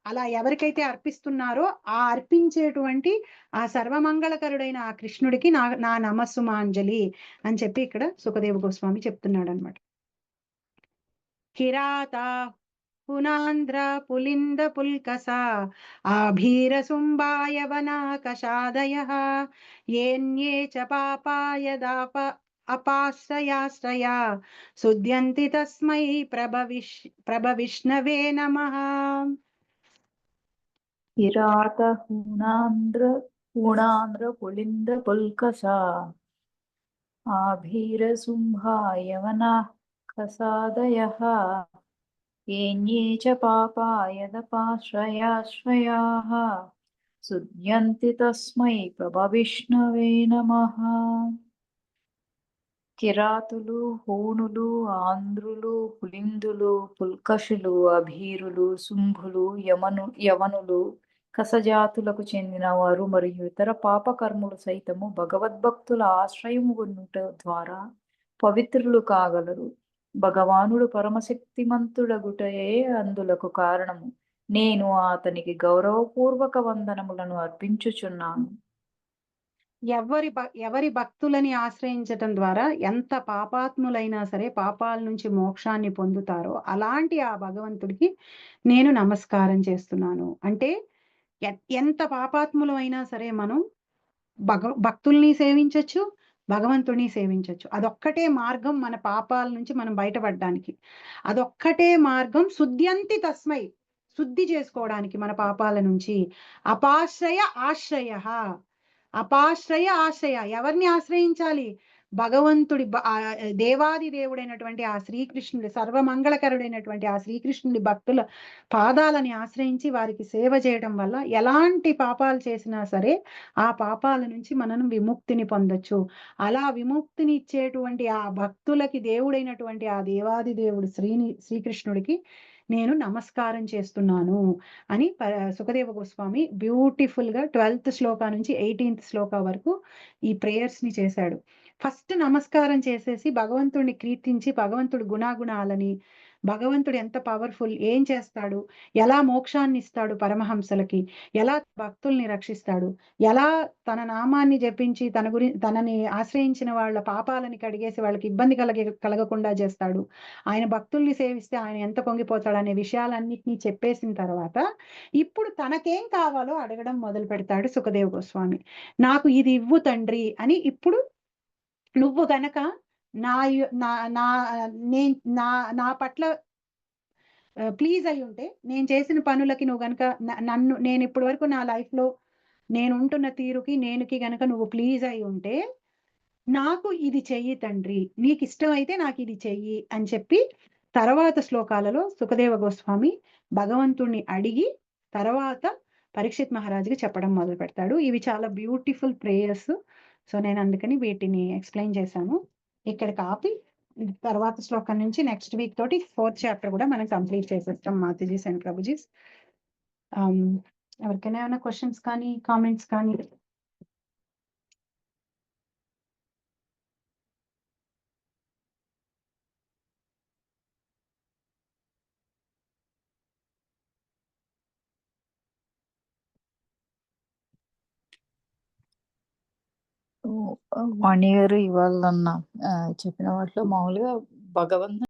అలా ఎవరికైతే అర్పిస్తున్నారో ఆ అర్పించేటువంటి ఆ సర్వమంగళకరుడైన ఆ కృష్ణుడికి నా నమస్సుమాంజలి అని చెప్పి ఇక్కడ సుఖదేవ గోస్వామి చెప్తున్నాడన్నమాట. కిరాతా పునాంధ్ర పులింద పుల్కసా ఆభీరసుంబాయవనాకషాదయః ఏన్యే చ పాపాయదాప అపాశ్రయాశ్రయా శుద్ధ్యంతి తస్మై ప్రభవిష్ణవే నమః. కిరాతహూణాంధ్ర పులింద పుల్కసా ఆభీరసుంభాయవనాః కసాదయః ఏన్యే చ పాపాయదపాశ్రయాశ్రయాః శుద్ధ్యంతి తస్మై ప్రభవిష్ణవే నమః. కిరాతులు, హూణులు, ఆంధ్రులు, పులిందులు, పుల్కషులు, అభీరులు, శుంభులు, యవనులు, కసజాతులకు చెందిన వారు మరియు ఇతర పాపకర్ములు సైతము భగవద్భక్తుల ఆశ్రయము పొందుట ద్వారా పవిత్రులు కాగలరు. భగవానుడు పరమశక్తిమంతుడగుటయే అందులకు కారణము. నేను అతనికి గౌరవపూర్వక వందనములను అర్పించుచున్నాను. ఎవరి భక్తులని ఆశ్రయించటం ద్వారా ఎంత పాపాత్ములైనా సరే పాపాల నుంచి మోక్షాన్ని పొందుతారో అలాంటి ఆ భగవంతుడికి నేను నమస్కారం చేస్తున్నాను. అంటే ఎంత పాపాత్ములం అయినా సరే మనం భక్తుల్ని సేవించొచ్చు, భగవంతుడిని సేవించొచ్చు. అదొక్కటే మార్గం మన పాపాల నుంచి మనం బయటపడడానికి. అదొక్కటే మార్గం శుద్ధ్యంతి తస్మై, శుద్ధి చేసుకోవడానికి మన పాపాల నుంచి. అపాశ్రయ ఆశ్రయః, అపాశ్రయ ఆశ్రయ ఎవరిని ఆశ్రయించాలి? భగవంతుడి దేవాది దేవుడైనటువంటి ఆ శ్రీకృష్ణుడి సర్వమంగళకరుడైనటువంటి ఆ శ్రీకృష్ణుడి భక్తుల పాదాలని ఆశ్రయించి వారికి సేవ చేయడం వల్ల ఎలాంటి పాపాలు చేసినా సరే ఆ పాపాల నుంచి మనం విముక్తిని పొందొచ్చు. అలా విముక్తిని ఇచ్చేటువంటి ఆ భక్తులకి దేవుడైనటువంటి ఆ దేవాది దేవుడు శ్రీకృష్ణుడికి నేను నమస్కారం చేస్తున్నాను అని సుఖదేవ గోస్వామి బ్యూటిఫుల్ గా 12th శ్లోక నుంచి 18th శ్లోక వరకు ఈ ప్రేయర్స్ ని చేశాడు. ఫస్ట్ నమస్కారం చేసేసి భగవంతుడిని కీర్తించి భగవంతుడి గుణాగుణాలని, భగవంతుడు ఎంత పవర్ఫుల్, ఏం చేస్తాడు, ఎలా మోక్షాన్ని ఇస్తాడు పరమహంసలకి, ఎలా భక్తుల్ని రక్షిస్తాడు, ఎలా తన నామాన్ని జపించి తనని ఆశ్రయించిన వాళ్ళ పాపాలని కడిగేసి వాళ్ళకి ఇబ్బంది కలగకుండా చేస్తాడు, ఆయన భక్తుల్ని సేవిస్తే ఆయన ఎంత పొంగిపోతాడు అనే విషయాలన్నిటినీ చెప్పేసిన తర్వాత ఇప్పుడు తనకేం కావాలో అడగడం మొదలు పెడతాడు సుఖదేవ గోస్వామి. నాకు ఇది ఇవ్వు తండ్రి అని. ఇప్పుడు నువ్వు గనక నా యు- నా నా నేను నా నా పట్ల ప్లీజ్ అయి ఉంటే, నేను చేసిన పనులకి నువ్వు గనక నన్ను నేను ఇప్పటి వరకు నా లైఫ్ లో నేను ఉంటున్న తీరుకి నేనుకి గనక నువ్వు ప్లీజ్ అయి ఉంటే, నాకు ఇది చెయ్యి తండ్రి, నీకు ఇష్టమైతే నాకు ఇది చెయ్యి అని చెప్పి తర్వాత శ్లోకాలలో సుఖదేవ గోస్వామి భగవంతుణ్ణి అడిగి తర్వాత పరీక్షిత్ మహారాజుకి చెప్పడం మొదలు పెడతాడు. ఇవి చాలా బ్యూటిఫుల్ ప్రేయర్స్. సో నేను అందుకని వీటిని ఎక్స్ప్లెయిన్ చేశాను. ఇక్కడ కాపీ తర్వాత శ్లోకం నుంచి నెక్స్ట్ వీక్ తోటి 4th చాప్టర్ కూడా మనం కంప్లీట్ చేసేస్తాం మాతాజీస్ అండ్ ప్రభుజీస్. ఎవరికైనా ఏమైనా క్వశ్చన్స్ కానీ కామెంట్స్ కానీ? వాణి గారు ఇవాళ చెప్పిన వాటిలో మామూలుగా భగవంతుని